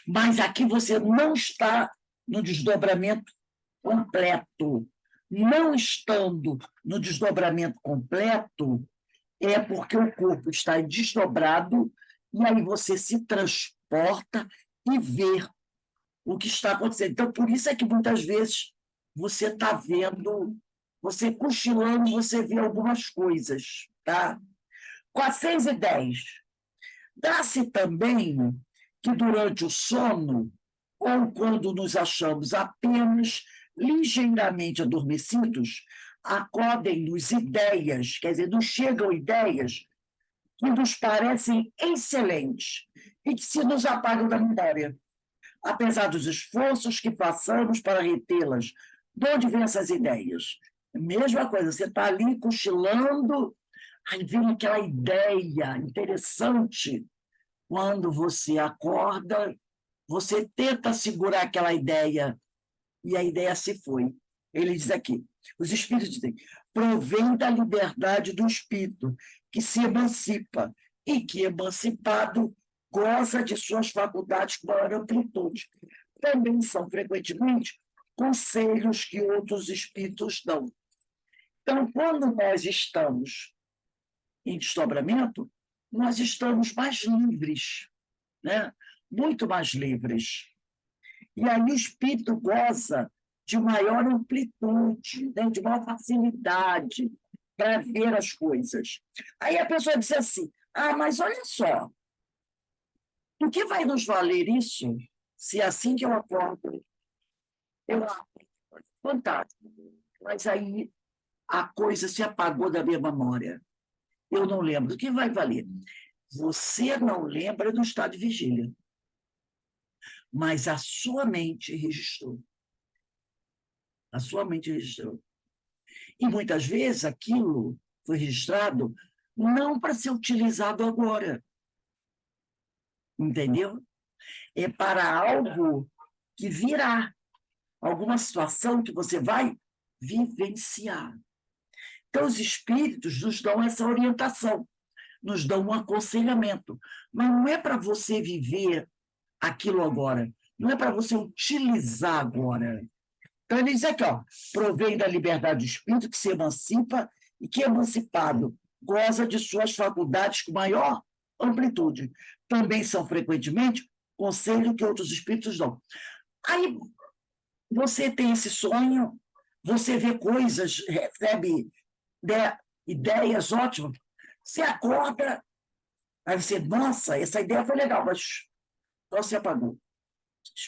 Mas aqui você não está no desdobramento completo. Não estando no desdobramento completo, é porque o corpo está desdobrado e aí você se transporta e vê o que está acontecendo. Então, por isso é que muitas vezes você está vendo, você cochilando, você vê algumas coisas. Tá? 410. Dá-se também que durante o sono, ou quando nos achamos apenas ligeiramente adormecidos, acodem-nos ideias, quer dizer, nos chegam ideias que nos parecem excelentes e que se nos apagam da memória, apesar dos esforços que façamos para retê-las. De onde vêm essas ideias? Mesma coisa, você está ali cochilando, aí vem aquela ideia interessante. Quando você acorda, você tenta segurar aquela ideia, e a ideia se foi. Ele diz aqui, os espíritos dizem, provém da liberdade do espírito, que se emancipa, e que, emancipado, goza de suas faculdades com maior amplitude. Também são, frequentemente, conselhos que outros espíritos dão. Então, quando nós estamos em desdobramento, nós estamos mais livres, né? Muito mais livres. E aí o espírito goza de maior amplitude, né? De maior facilidade para ver as coisas. Aí a pessoa diz assim, mas olha só, o que vai nos valer isso se assim que eu acordo, fantástico, mas aí a coisa se apagou da minha memória. Eu não lembro. O que vai valer? Você não lembra do estado de vigília, mas a sua mente registrou. A sua mente registrou. E muitas vezes aquilo foi registrado não para ser utilizado agora. Entendeu? É para algo que virá. Alguma situação que você vai vivenciar. Então, os espíritos nos dão essa orientação, nos dão um aconselhamento. Mas não é para você viver aquilo agora, não é para você utilizar agora. Então, ele diz aqui, ó, provém da liberdade do espírito que se emancipa e que, emancipado, goza de suas faculdades com maior amplitude. Também são, frequentemente, conselho que outros espíritos dão. Aí, você tem esse sonho, você vê coisas, recebe ideias ótimas, você acorda, aí você, nossa, essa ideia foi legal, mas só se apagou.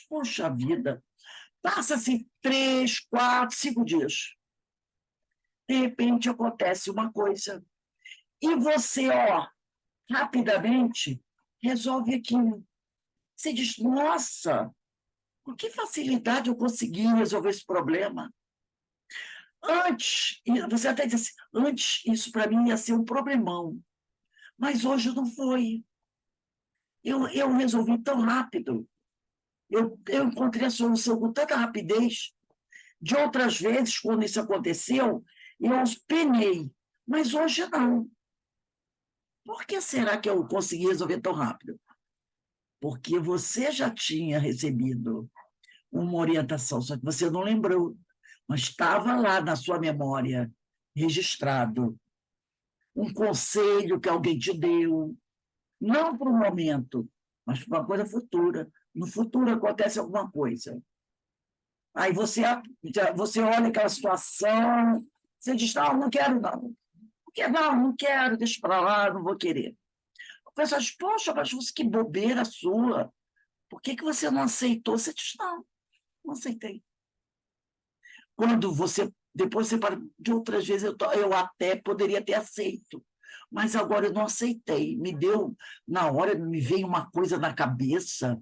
Poxa vida, passa-se 3, 4, 5 dias. De repente acontece uma coisa e você, rapidamente resolve aquilo. Você diz, nossa, com que facilidade eu consegui resolver esse problema. Antes, você até diz assim, antes isso para mim ia ser um problemão, mas hoje não foi. Eu resolvi tão rápido. Eu encontrei a solução com tanta rapidez. De outras vezes, quando isso aconteceu, eu penei, mas hoje não. Por que será que eu consegui resolver tão rápido? Porque você já tinha recebido uma orientação, só que você não lembrou, mas estava lá na sua memória, registrado, um conselho que alguém te deu, não para o momento, mas para uma coisa futura. No futuro acontece alguma coisa. Aí você olha aquela situação, você diz, não quero não. Não quero, deixa para lá, não vou querer. O pessoal diz, poxa, mas você, que bobeira sua. Por que você não aceitou? Você diz, não aceitei. Quando depois você para, de outras vezes, eu até poderia ter aceito, mas agora eu não aceitei. Na hora, me veio uma coisa na cabeça,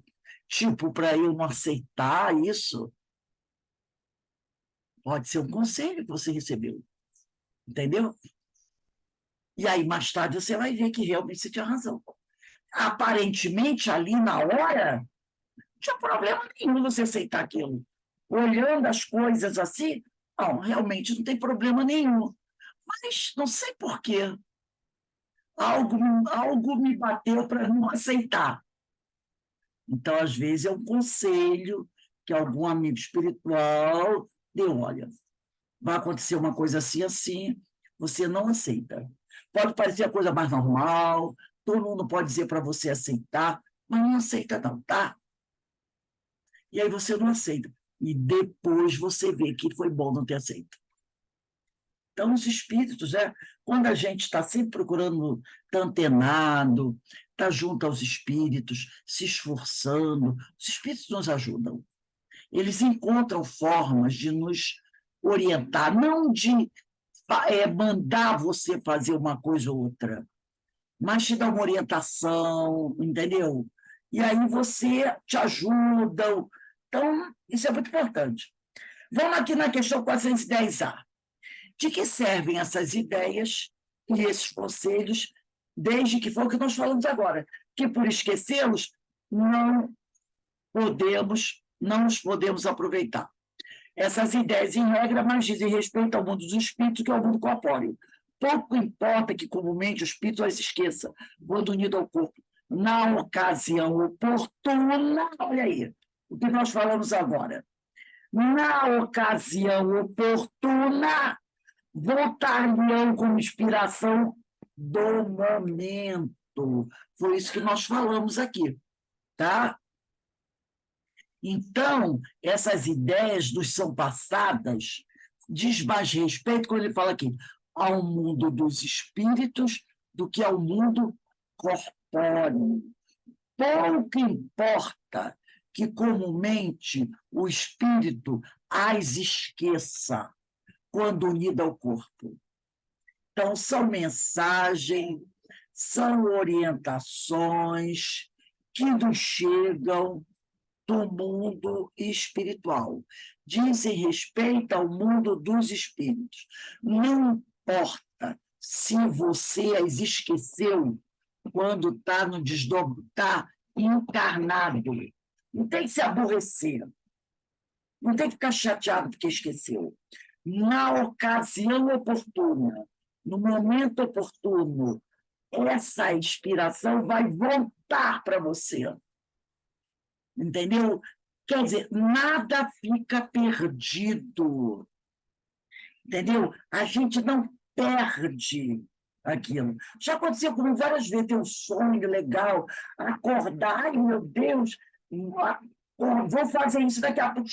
tipo, para eu não aceitar isso. Pode ser um conselho que você recebeu, entendeu? E aí, mais tarde, você vai ver que realmente você tinha razão. Aparentemente, ali na hora, não tinha problema nenhum você aceitar aquilo. Olhando as coisas assim, não, realmente não tem problema nenhum. Mas não sei por quê. Algo me bateu para não aceitar. Então, às vezes, é um conselho que algum amigo espiritual deu, olha, vai acontecer uma coisa assim, assim, você não aceita. Pode parecer a coisa mais normal, todo mundo pode dizer para você aceitar, mas não aceita não, tá? E aí você não aceita. E depois você vê que foi bom não ter aceito. Então, os espíritos, quando a gente está sempre procurando, estar antenado, estar junto aos espíritos, se esforçando, os espíritos nos ajudam. Eles encontram formas de nos orientar, não de mandar você fazer uma coisa ou outra, mas te dar uma orientação, entendeu? E aí você te ajudam. Então, isso é muito importante. Vamos aqui na questão 410A. De que servem essas ideias e esses conselhos, desde que foi o que nós falamos agora, que por esquecê-los, não os podemos aproveitar. Essas ideias, em regra, mais dizem respeito ao mundo dos espíritos que ao mundo corpóreo. Pouco importa que comumente o espírito as esqueça, quando unido ao corpo. Na ocasião oportuna, olha aí, o que nós falamos agora. Na ocasião oportuna, voltar-lhe como inspiração do momento. Foi isso que nós falamos aqui, tá? Então, essas ideias nos são passadas, diz mais respeito, quando ele fala aqui, ao mundo dos espíritos do que ao mundo corpóreo. Pouco importa que comumente o espírito as esqueça quando unida ao corpo. Então, são mensagens, são orientações que nos chegam do mundo espiritual. Dizem respeito ao mundo dos espíritos. Não importa se você as esqueceu quando está no desdobro, está encarnado. Não tem que se aborrecer. Não tem que ficar chateado porque esqueceu. Na ocasião oportuna, no momento oportuno, essa inspiração vai voltar para você. Entendeu? Quer dizer, nada fica perdido. Entendeu? A gente não perde aquilo. Já aconteceu comigo várias vezes, ter um sonho legal, acordar, ai meu Deus, vou fazer isso daqui a pouco.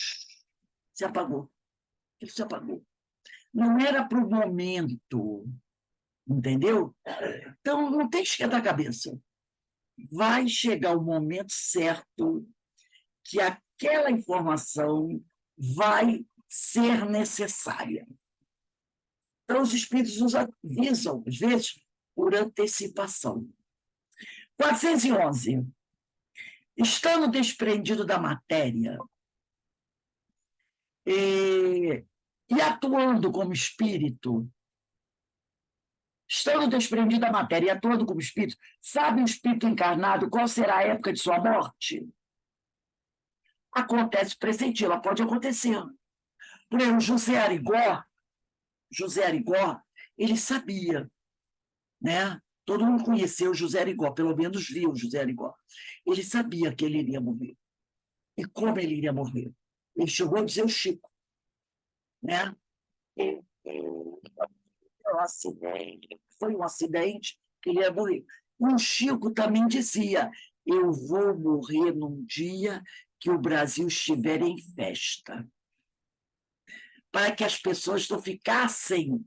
Se apagou. Ele se apagou. Não era para o momento, entendeu? Então, não tem que esquentar a cabeça. Vai chegar o momento certo que aquela informação vai ser necessária. Então, os espíritos nos avisam, às vezes, por antecipação. 411. Estando desprendido da matéria e atuando como espírito, estando desprendido da matéria e atuando como espírito, sabe o espírito encarnado qual será a época de sua morte? acontece pressentila, pode acontecer. Por exemplo, José Arigó, ele sabia, né? Todo mundo conheceu José Arigó, pelo menos viu José Arigó. Ele sabia que ele iria morrer. E como ele iria morrer? Ele chegou a dizer o Chico, né? Foi um acidente que ele ia morrer. E o Chico também dizia: eu vou morrer num dia que o Brasil estiver em festa, para que as pessoas não ficassem,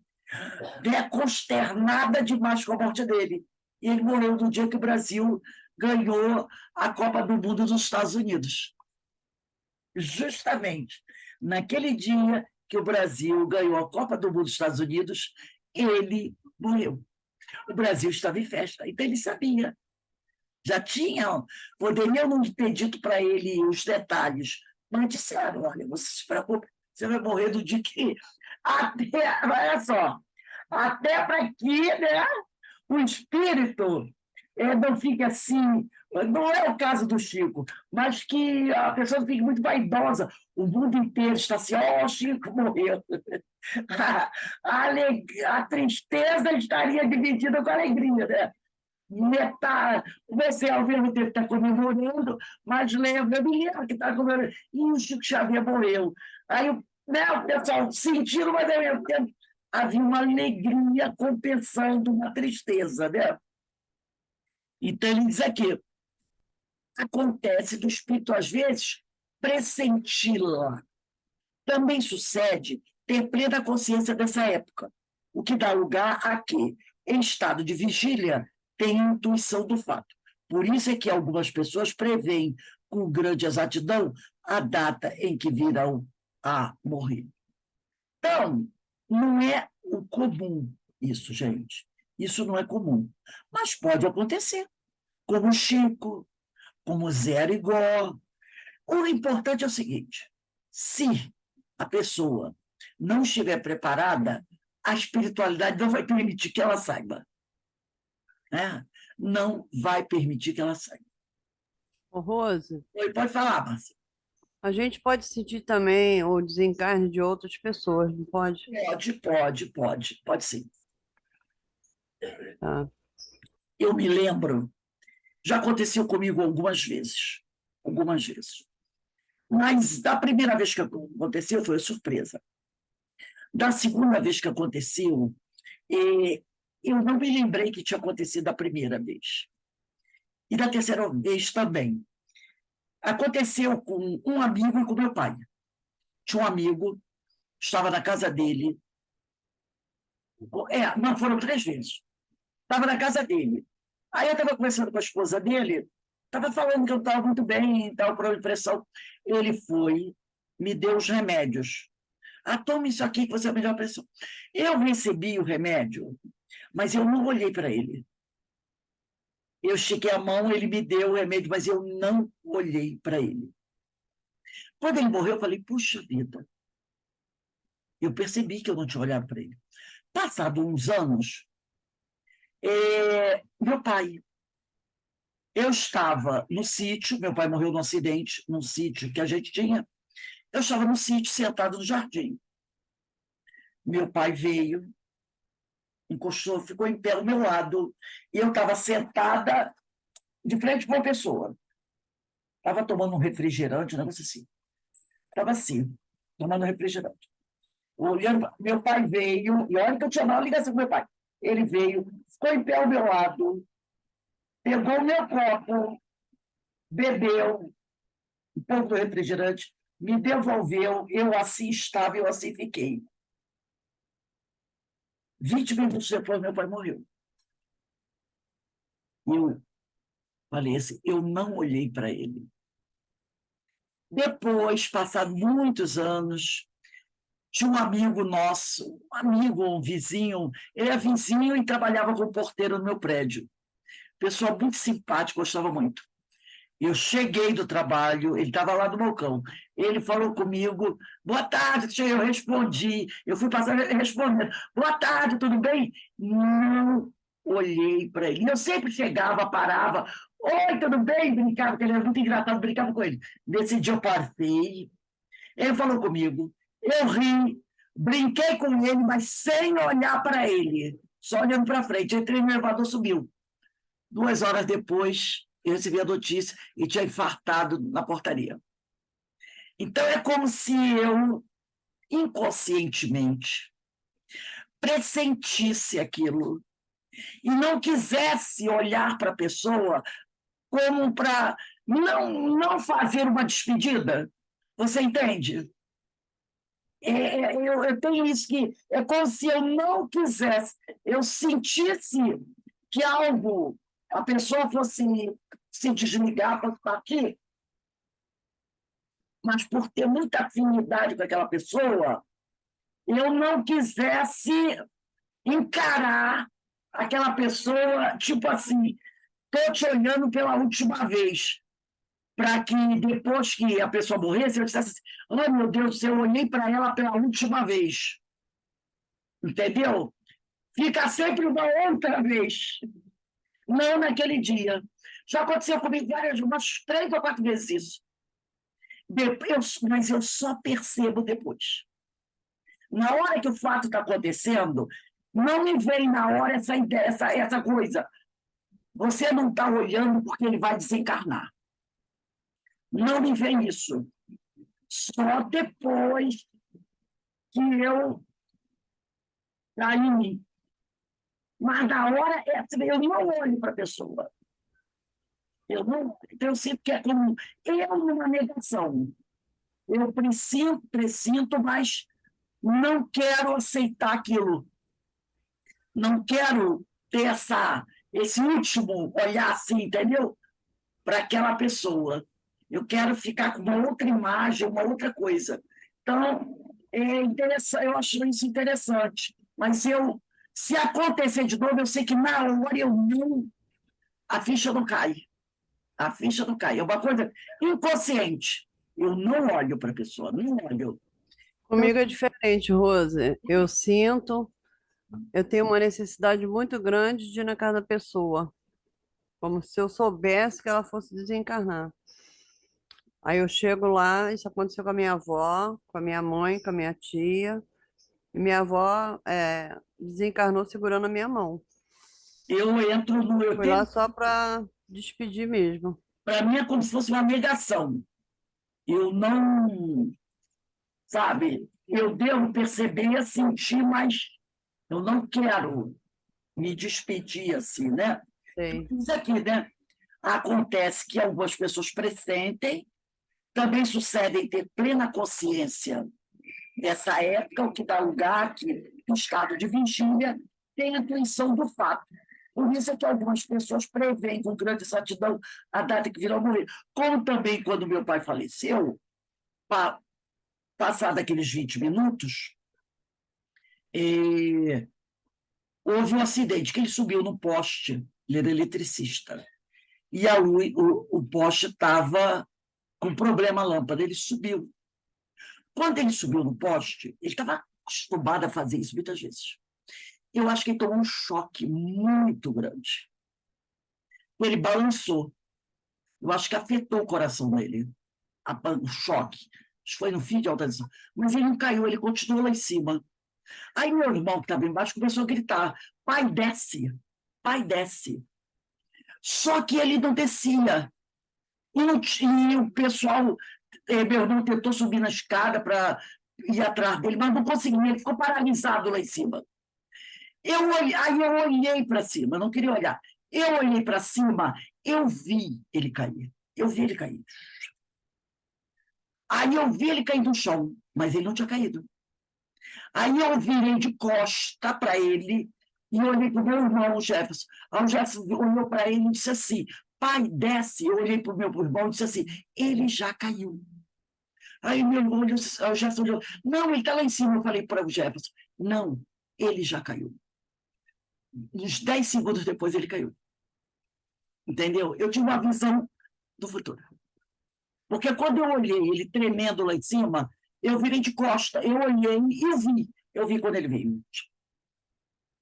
né, consternadas demais com a morte dele. E ele morreu no dia que o Brasil ganhou a Copa do Mundo dos Estados Unidos. Justamente naquele dia que o Brasil ganhou a Copa do Mundo dos Estados Unidos, ele morreu. O Brasil estava em festa, então ele sabia. Já tinham, poderiam não ter dito para ele os detalhes, mas disseram: olha, você se preocupe, você vai morrer do dia que... Até, olha só, até para que, né, o espírito não fique assim. Não é o caso do Chico, mas que a pessoa fique muito vaidosa. O mundo inteiro está assim: ó, o Chico morreu. A tristeza estaria dividida com a alegria, né? Você, ao mesmo tempo, está comemorando, mas lembra, me lembra que está comemorando. E o Chico Xavier morreu. Aí, né, o pessoal sentiram, mas ao mesmo tempo havia uma alegria compensando uma tristeza, né? Então, ele diz aqui: acontece do espírito, às vezes, pressenti-la. Também sucede ter plena consciência dessa época, o que dá lugar a que, em estado de vigília, tem intuição do fato. Por isso é que algumas pessoas preveem com grande exatidão a data em que virão a morrer. Então, não é o comum isso, gente. Isso não é comum. Mas pode acontecer, como Chico, como Zé Arigó. O importante é o seguinte: se a pessoa não estiver preparada, a espiritualidade não vai permitir que ela saiba. Né? Não vai permitir que ela saiba. Ô, Rose, Pode falar, Márcia. a gente pode sentir também o desencarne de outras pessoas, não pode? Pode sim. Tá. Eu me lembro, já aconteceu comigo algumas vezes. Mas da primeira vez que aconteceu foi surpresa. Da segunda vez que aconteceu, eu não me lembrei que tinha acontecido da primeira vez. E da terceira vez também. Aconteceu com um amigo e com meu pai. Tinha um amigo, estava na casa dele. Não, foram 3 vezes. Estava na casa dele. Aí eu estava conversando com a esposa dele, estava falando que eu estava muito bem, estava com pressão. Ele foi, me deu os remédios. Tome isso aqui que você vai melhorar a pressão. Eu recebi o remédio, mas eu não olhei para ele. Eu estiquei a mão, ele me deu o remédio, mas eu não olhei para ele. Quando ele morreu, eu falei: puxa vida. Eu percebi que eu não tinha olhado para ele. Passado uns anos, meu pai. Eu estava no sítio, meu pai morreu num acidente, num sítio que a gente tinha. Eu estava no sítio, sentado no jardim. Meu pai veio, encostou, ficou em pé ao meu lado, e eu estava sentada de frente para uma pessoa. Estava tomando um refrigerante, um negócio assim. Estava assim, tomando refrigerante. Olhando, meu pai veio, e olha que eu tinha uma ligação com meu pai. Ele veio, ficou em pé ao meu lado, pegou o meu copo, bebeu um pouco do refrigerante, me devolveu, eu assim estava, eu assim fiquei. 20 minutos depois, meu pai morreu. Eu falei assim: eu não olhei para ele. Depois, passados muitos anos, tinha um amigo nosso, um vizinho, ele é vizinho e trabalhava como porteiro no meu prédio. Pessoa muito simpática, gostava muito. Eu cheguei do trabalho, ele estava lá no balcão. Ele falou comigo: boa tarde, eu respondi. Eu fui passando respondendo: boa tarde, tudo bem? Não olhei para ele. Eu sempre chegava, parava, Oi, tudo bem? Brincava, porque ele era muito engraçado, brincava com ele. Nesse dia eu passei, ele falou comigo, eu ri, brinquei com ele, mas sem olhar para ele, só olhando para frente. Entrei no elevador, subiu. 2 horas depois, eu recebi a notícia e tinha infartado na portaria. Então, é como se eu, inconscientemente, pressentisse aquilo e não quisesse olhar para a pessoa como para não fazer uma despedida. Você entende? Eu tenho isso que é como se eu não quisesse, eu sentisse que algo, a pessoa fosse se desligar para partir, mas por ter muita afinidade com aquela pessoa, eu não quisesse encarar aquela pessoa, tipo assim, estou te olhando pela última vez, para que depois que a pessoa morresse, eu dissesse assim, ai meu Deus do céu, eu olhei para ela pela última vez. Entendeu? Fica sempre uma outra vez, não naquele dia. Já aconteceu comigo umas 3 ou 4 vezes isso. Mas eu só percebo depois. Na hora que o fato está acontecendo, não me vem na hora essa ideia, essa coisa. Você não está olhando porque ele vai desencarnar. Não me vem isso. Só depois que eu caí em mim. Mas na hora, eu não olho para a pessoa. Então, eu sinto que é como eu numa negação. Eu presinto, mas não quero aceitar aquilo. Não quero ter esse último olhar assim, entendeu? Para aquela pessoa. Eu quero ficar com uma outra imagem, uma outra coisa. Então, eu acho isso interessante. Mas se acontecer de novo, eu sei que na hora a ficha não cai. A ficha não cai. É uma coisa inconsciente. Eu não olho para a pessoa, não olho. Comigo é diferente, Rose. Eu sinto, eu tenho uma necessidade muito grande de ir na casa da pessoa, como se eu soubesse que ela fosse desencarnar. Aí eu chego lá, isso aconteceu com a minha avó, com a minha mãe, com a minha tia. E minha avó desencarnou segurando a minha mão. Eu entro no. Fui lá só para despedir mesmo. Para mim é como se fosse uma negação. Eu não. Sabe? Eu devo perceber, sentir, mas eu não quero me despedir assim, né? Sei. Isso aqui, né? Acontece que algumas pessoas pressentem, também sucedem ter plena consciência dessa época, o que dá lugar que, no estado de vigília, tem a intuição do fato. Por isso é que algumas pessoas preveem com grande exatidão a data que virão morrer. Como também, quando meu pai faleceu, passado aqueles 20 minutos, houve um acidente, que ele subiu no poste, ele era eletricista, e a luz, o poste estava com problema a lâmpada, ele subiu. Quando ele subiu no poste, ele estava acostumado a fazer isso muitas vezes. Eu acho que ele tomou um choque muito grande. Ele balançou. Eu acho que afetou o coração dele, o choque. Acho que foi no fim de alta tensão. Mas ele não caiu, ele continuou lá em cima. Aí meu irmão, que estava embaixo, começou a gritar, pai, desce, pai, desce. Só que ele não descia. E o pessoal, meu irmão tentou subir na escada para ir atrás dele, mas não conseguia, ele ficou paralisado lá em cima. Aí eu olhei para cima, não queria olhar. Eu olhei para cima, eu vi ele cair. Eu vi ele cair. Aí eu vi ele cair no chão, mas ele não tinha caído. Aí eu virei de costa para ele e olhei para o meu irmão, o Jefferson. Aí o Jefferson olhou para ele e disse assim, pai, desce. Eu olhei para o meu irmão e disse assim, ele já caiu. Aí meu irmão, o Jefferson olhou, não, ele está lá em cima. Eu falei para o Jefferson, não, ele já caiu. Uns 10 segundos depois ele caiu. Entendeu? Eu tive uma visão do futuro. Porque quando eu olhei ele tremendo lá em cima, eu virei de costa, eu olhei e eu vi. Eu vi quando ele veio.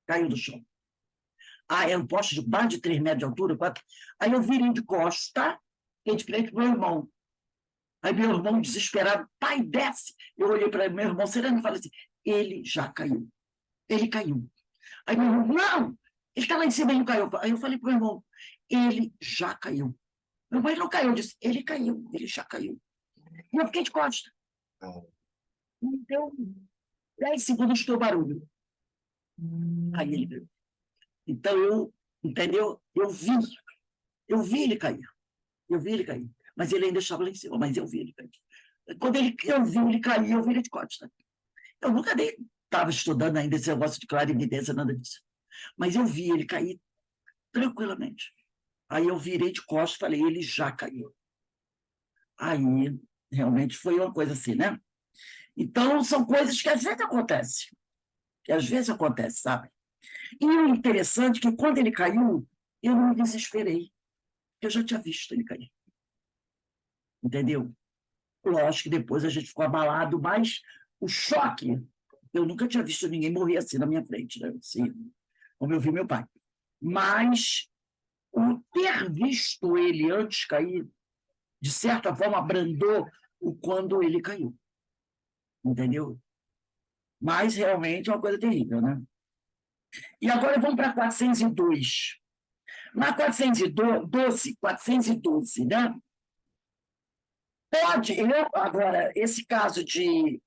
Caiu do chão. era um poste de mais de 3 metros de altura, 4. Aí eu virei de costa, fiquei de frente para o meu irmão. Aí meu irmão, desesperado, pai, desce. Eu olhei para meu irmão sereno e falei assim, ele já caiu. Ele caiu. Aí meu irmão, não, ele está lá em cima e não caiu. Aí eu falei para o meu irmão, ele já caiu. Meu irmão, ele não caiu. Eu disse, ele caiu, ele já caiu. E eu fiquei de costa. Então, 10 segundos estou barulho. Aí ele veio. Então, entendeu? Eu vi ele cair. Eu vi ele cair. Mas ele ainda estava lá em cima, mas eu vi ele cair. Quando eu vi ele cair, eu vi ele de costa. Eu nunca nem estava estudando ainda esse negócio de clarividência, nada disso. Mas eu vi ele cair tranquilamente. Aí eu virei de costas e falei, ele já caiu. Aí, realmente, foi uma coisa assim, né? Então, são coisas que às vezes acontecem. Que às vezes acontece, sabe? E o interessante é que quando ele caiu, eu não me desesperei. Porque eu já tinha visto ele cair. Entendeu? Lógico que depois a gente ficou abalado, mas o choque, eu nunca tinha visto ninguém morrer assim na minha frente, né? Assim, como eu vi meu pai. Mas o ter visto ele antes cair, de certa forma, abrandou o quando ele caiu. Entendeu? Mas realmente é uma coisa terrível, né? E agora vamos para 402. Na 412, né? Agora, esse caso de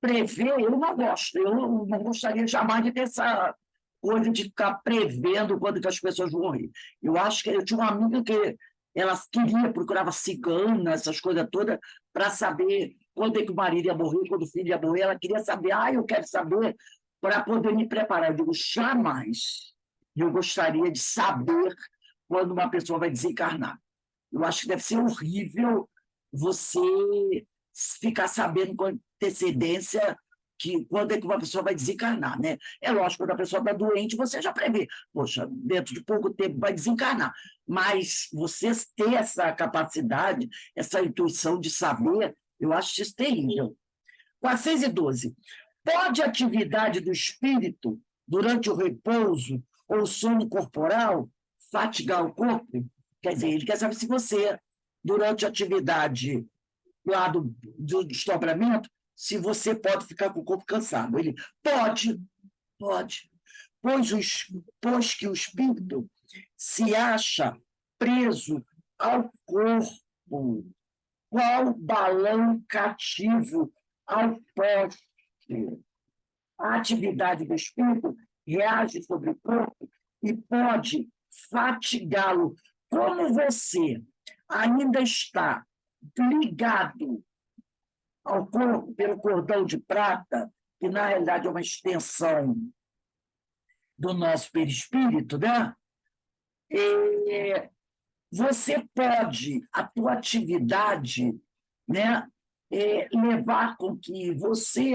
prever, eu não gosto. Eu não gostaria jamais de ter essa coisa de ficar prevendo quando que as pessoas vão morrer. Eu acho que eu tinha uma amiga que ela procurava cigana, essas coisas todas, para saber quando é que o marido ia morrer, quando o filho ia morrer. Ela queria saber, eu quero saber para poder me preparar. Eu digo, jamais eu gostaria de saber quando uma pessoa vai desencarnar. Eu acho que deve ser horrível você ficar sabendo com antecedência que quando é que uma pessoa vai desencarnar, né? É lógico, quando a pessoa está doente, você já prevê. Poxa, dentro de pouco tempo vai desencarnar. Mas você ter essa capacidade, essa intuição de saber, eu acho isso terrível. 412. Pode a atividade do espírito, durante o repouso ou sono corporal, fatigar o corpo? Quer dizer, ele quer saber se você, durante a atividade lá do desdobramento, se você pode ficar com o corpo cansado. Ele pode, pois que o espírito se acha preso ao corpo, qual balão cativo ao poste. A atividade do espírito reage sobre o corpo e pode fatigá-lo. Como você ainda está ligado ao corpo pelo cordão de prata, que na realidade é uma extensão do nosso perispírito, né? Você pode, a tua atividade, né, levar com que você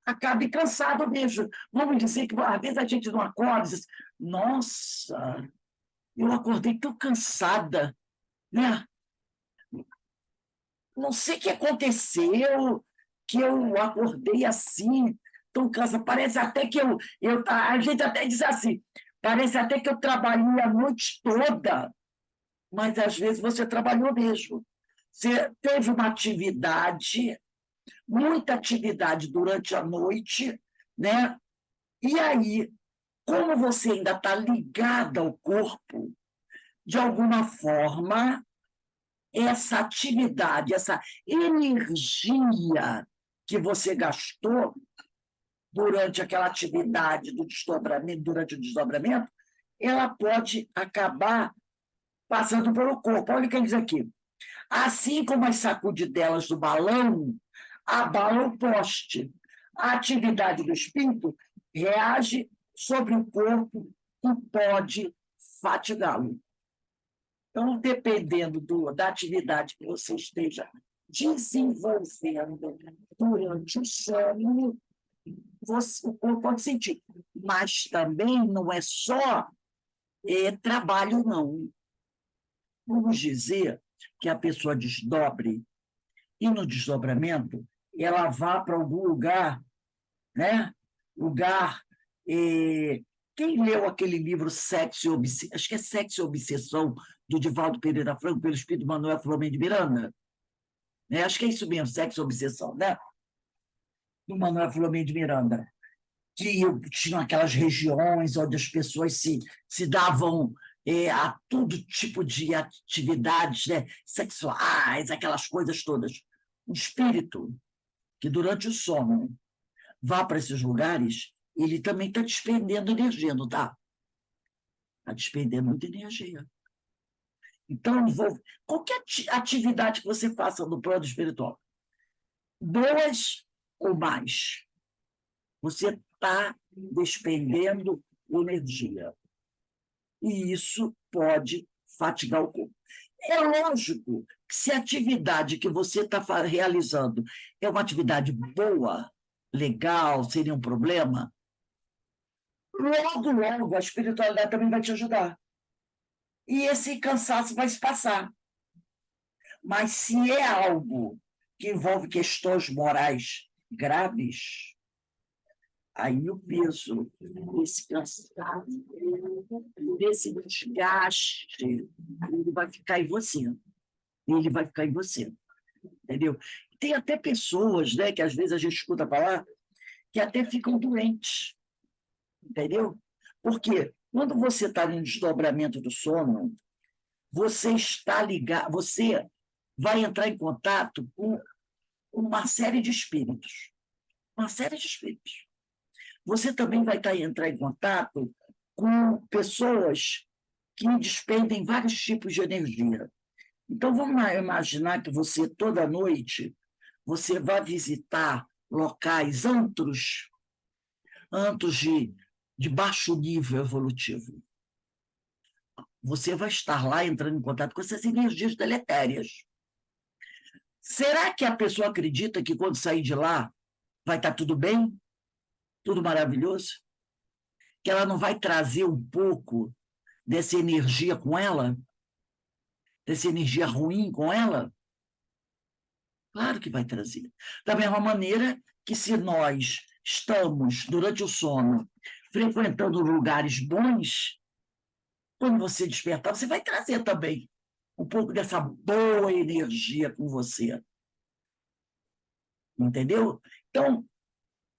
acabe cansado mesmo. Vamos dizer que às vezes a gente não acorda e diz, nossa, eu acordei tão cansada, né? Não sei o que aconteceu, que eu acordei assim, tão cansada. Parece até que a gente até diz assim, parece até que eu trabalhei a noite toda, mas às vezes você trabalhou mesmo. Você teve uma atividade, muita atividade durante a noite, né? E aí, como você ainda está ligada ao corpo, de alguma forma, essa atividade, essa energia que você gastou durante aquela atividade do desdobramento, durante o desdobramento, ela pode acabar passando pelo corpo. Olha o que ele diz aqui. Assim como as sacudidelas do balão abalam o poste, a atividade do espírito reage sobre o corpo e pode fatigá-lo. Então, dependendo da atividade que você esteja desenvolvendo durante o sono, o corpo pode sentir. Mas também não é só trabalho, não. Vamos dizer que a pessoa desdobre e no desdobramento ela vá para algum lugar, né? Lugar Quem leu aquele livro Sexo e Obsessão, acho que é Sexo e Obsessão, do Divaldo Pereira Franco, pelo espírito Manuel Filomeno de Miranda? Né? Acho que é isso mesmo, Sexo e Obsessão, né? Do Manuel Filomeno de Miranda. Que tinham aquelas regiões onde as pessoas se davam a todo tipo de atividades, né, sexuais, aquelas coisas todas. O espírito, que durante o sono vá para esses lugares, ele também está despendendo energia, não está? Está despendendo muita energia. Então, qualquer atividade que você faça no plano espiritual, boas ou mais, você está despendendo energia. E isso pode fatigar o corpo. É lógico que se a atividade que você está realizando é uma atividade boa, legal, seria um problema, logo a espiritualidade também vai te ajudar. E esse cansaço vai se passar. Mas se é algo que envolve questões morais graves, aí o peso desse cansaço, desse desgaste, ele vai ficar em você. Ele vai ficar em você. Entendeu? Tem até pessoas, né, que às vezes a gente escuta falar, que até ficam doentes. Entendeu? Porque quando você está no desdobramento do sono, você está ligado, você vai entrar em contato com uma série de espíritos. Uma série de espíritos. Você também vai entrar em contato com pessoas que despendem vários tipos de energia. Então, vamos imaginar que você, toda noite, você vai visitar locais, antros de baixo nível evolutivo. Você vai estar lá entrando em contato com essas energias deletérias. Será que a pessoa acredita que quando sair de lá vai estar tudo bem? Tudo maravilhoso? Que ela não vai trazer um pouco dessa energia com ela? Dessa energia ruim com ela? Claro que vai trazer. Da mesma maneira que se nós estamos, durante o sono, frequentando lugares bons, quando você despertar, você vai trazer também um pouco dessa boa energia com você. Entendeu? Então,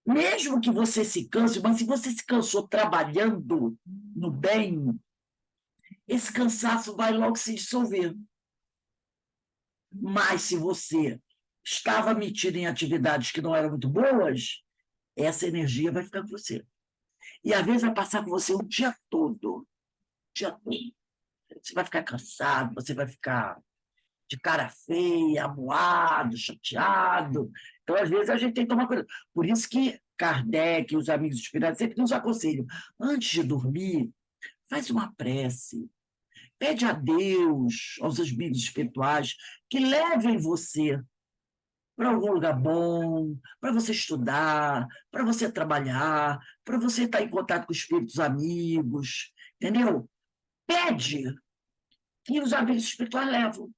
mesmo que você se canse, mas se você se cansou trabalhando no bem, esse cansaço vai logo se dissolver. Mas se você estava metido em atividades que não eram muito boas, essa energia vai ficar com você. E às vezes vai passar com você o dia todo. O dia todo. Você vai ficar cansado, você vai ficar de cara feia, amuado, chateado. Então, às vezes, a gente tem que tomar cuidado. Por isso que Kardec e os amigos espirituais sempre nos aconselham, antes de dormir, faz uma prece. Pede a Deus, aos amigos espirituais, que levem você para algum lugar bom, para você estudar, para você trabalhar, para você estar em contato com espíritos amigos, entendeu? Pede que os amigos espirituais levam.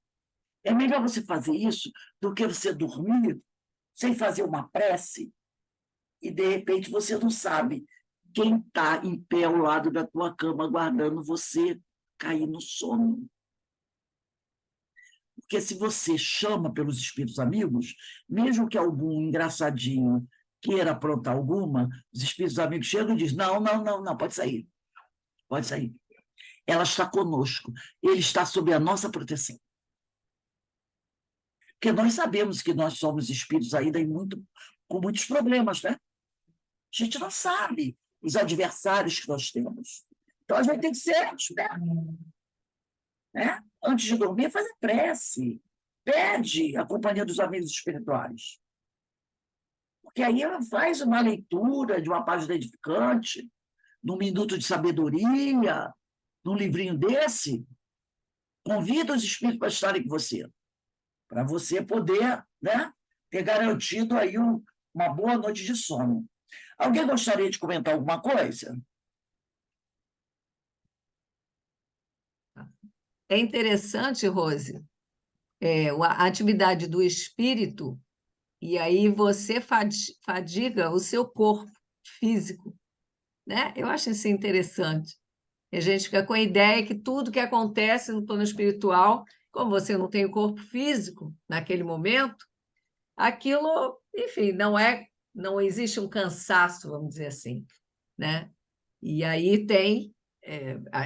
É melhor você fazer isso do que você dormir sem fazer uma prece e, de repente, você não sabe quem está em pé ao lado da tua cama aguardando você cair no sono. Porque se você chama pelos espíritos amigos, mesmo que algum engraçadinho queira aprontar alguma, os espíritos amigos chegam e dizem, não, pode sair. Pode sair. Ela está conosco. Ele está sob a nossa proteção. Porque nós sabemos que nós somos espíritos ainda com muitos problemas, né? A gente não sabe os adversários que nós temos. Então, a gente tem que ser esperto. Né? Antes de dormir, fazer prece. Pede a companhia dos amigos espirituais. Porque aí ela faz uma leitura de uma página edificante, num minuto de sabedoria, num livrinho desse. Convida os espíritos para estarem com você. Para você poder, né, ter garantido aí uma boa noite de sono. Alguém gostaria de comentar alguma coisa? É interessante, Rose, a atividade do espírito, e aí você fadiga o seu corpo físico. né? Eu acho isso interessante. E a gente fica com a ideia que tudo que acontece no plano espiritual, como você não tem o corpo físico naquele momento, aquilo, enfim, não existe um cansaço, vamos dizer assim, né? E aí tem,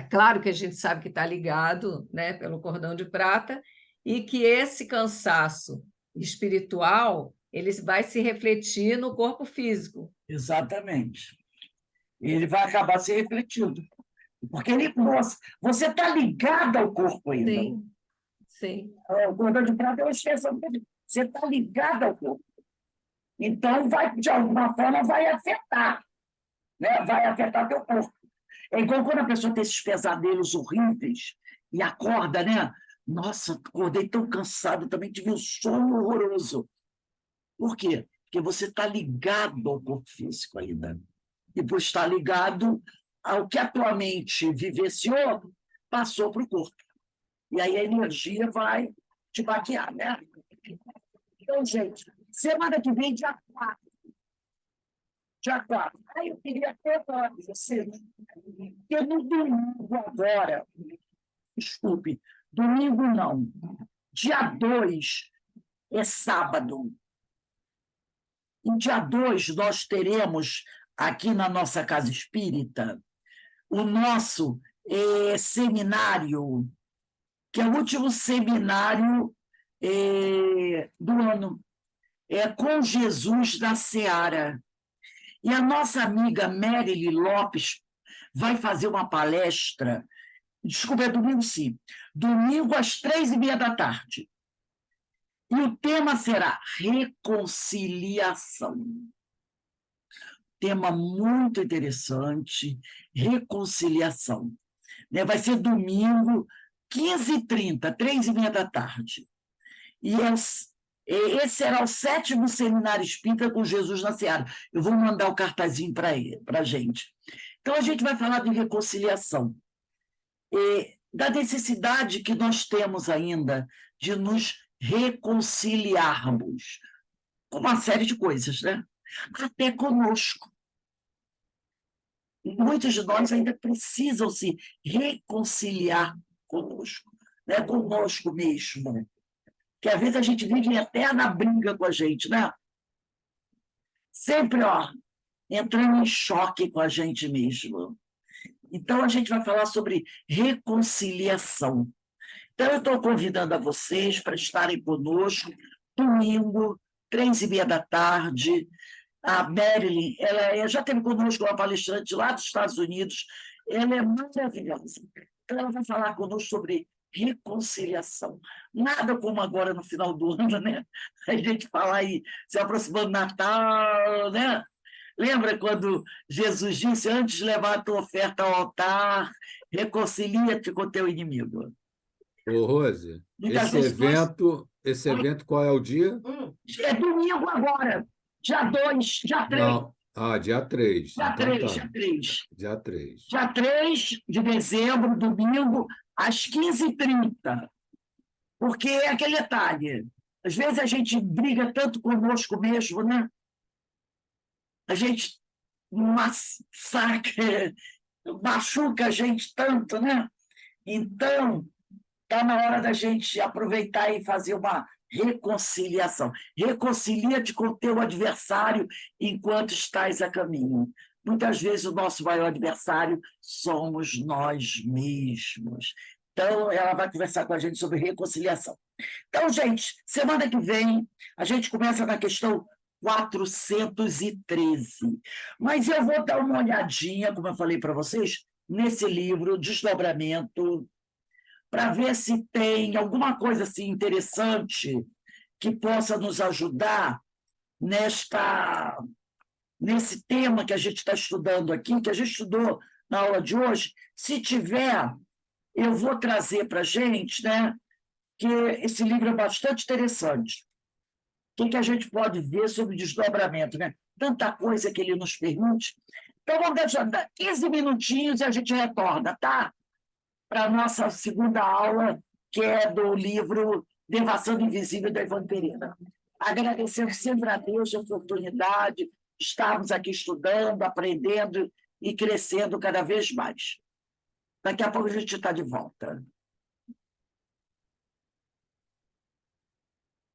claro que a gente sabe que está ligado, né, pelo cordão de prata, e que esse cansaço espiritual ele vai se refletir no corpo físico. Exatamente. Ele vai acabar se refletindo. Porque você está ligado ao corpo ainda. Sim, sim. O cordão de prata é uma extensão dele. Você está ligado ao corpo. Então, de alguma forma, vai afetar. Né? Vai afetar teu corpo. É igual quando a pessoa tem esses pesadelos horríveis e acorda, né? Nossa, acordei tão cansado, também tive um sono horroroso. Por quê? Porque você está ligado ao corpo físico ainda. E por estar ligado ao que a tua mente vivenciou, passou para o corpo. E aí a energia vai te baquear, né? Então, gente, semana que vem, dia 4. Dia 4. Aí eu queria até falar com você, porque no domingo agora, desculpe, domingo não, dia 2 é sábado. Em dia 2 nós teremos aqui na nossa Casa Espírita o nosso seminário, que é o último seminário do ano, com Jesus na Seara. E a nossa amiga Merily Lopes vai fazer uma palestra, desculpa, é domingo sim, domingo às 15h30. E o tema será reconciliação. Tema muito interessante, reconciliação. Vai ser domingo, 15h30, 15h30. E esse será o 7º Seminário Espírita com Jesus na Seara. Eu vou mandar o cartazinho para a gente. Então, a gente vai falar de reconciliação. Da necessidade que nós temos ainda de nos reconciliarmos com uma série de coisas, né? Até conosco. Muitos de nós ainda precisam se reconciliar conosco, né? Conosco mesmo. Que às vezes a gente vive em eterna briga com a gente, né? Sempre, entrando em choque com a gente mesmo. Então, a gente vai falar sobre reconciliação. Então, eu estou convidando a vocês para estarem conosco, domingo, 15h30. A Marilyn, ela já teve conosco uma palestrante lá dos Estados Unidos, ela é maravilhosa. Então, ela vai falar conosco sobre reconciliação. Nada como agora no final do ano, né? A gente fala aí, se aproximando do Natal, né? Lembra quando Jesus disse, antes de levar a tua oferta ao altar, reconcilia-te com o teu inimigo? Ô, Rose, Muitas esse vezes evento, qual é o dia? É domingo agora, dia 2, dia 3. Não. Dia 3. Dia Então 3, tá. dia 3. Dia 3. Dia 3 de dezembro, domingo, às 15h30. Porque é aquele detalhe. Às vezes a gente briga tanto conosco mesmo, né? A gente machuca a gente tanto, né? Então, está na hora da gente aproveitar e fazer uma reconciliação. Reconcilia-te com o teu adversário enquanto estás a caminho. Muitas vezes o nosso maior adversário somos nós mesmos. Então, ela vai conversar com a gente sobre reconciliação. Então, gente, semana que vem, a gente começa na questão 413. Mas eu vou dar uma olhadinha, como eu falei para vocês, nesse livro, Desdobramento, para ver se tem alguma coisa assim, interessante que possa nos ajudar nesse tema que a gente está estudando aqui, que a gente estudou na aula de hoje. Se tiver, eu vou trazer para a gente, né, que esse livro é bastante interessante. O que a gente pode ver sobre desdobramento, né? Tanta coisa que ele nos permite. Então, vamos dar 15 minutinhos e a gente retorna, tá? Para a nossa segunda aula, que é do livro Devassando Invisível, da Ivone Pereira. Agradecendo sempre a Deus a oportunidade de estarmos aqui estudando, aprendendo e crescendo cada vez mais. Daqui a pouco a gente está de volta.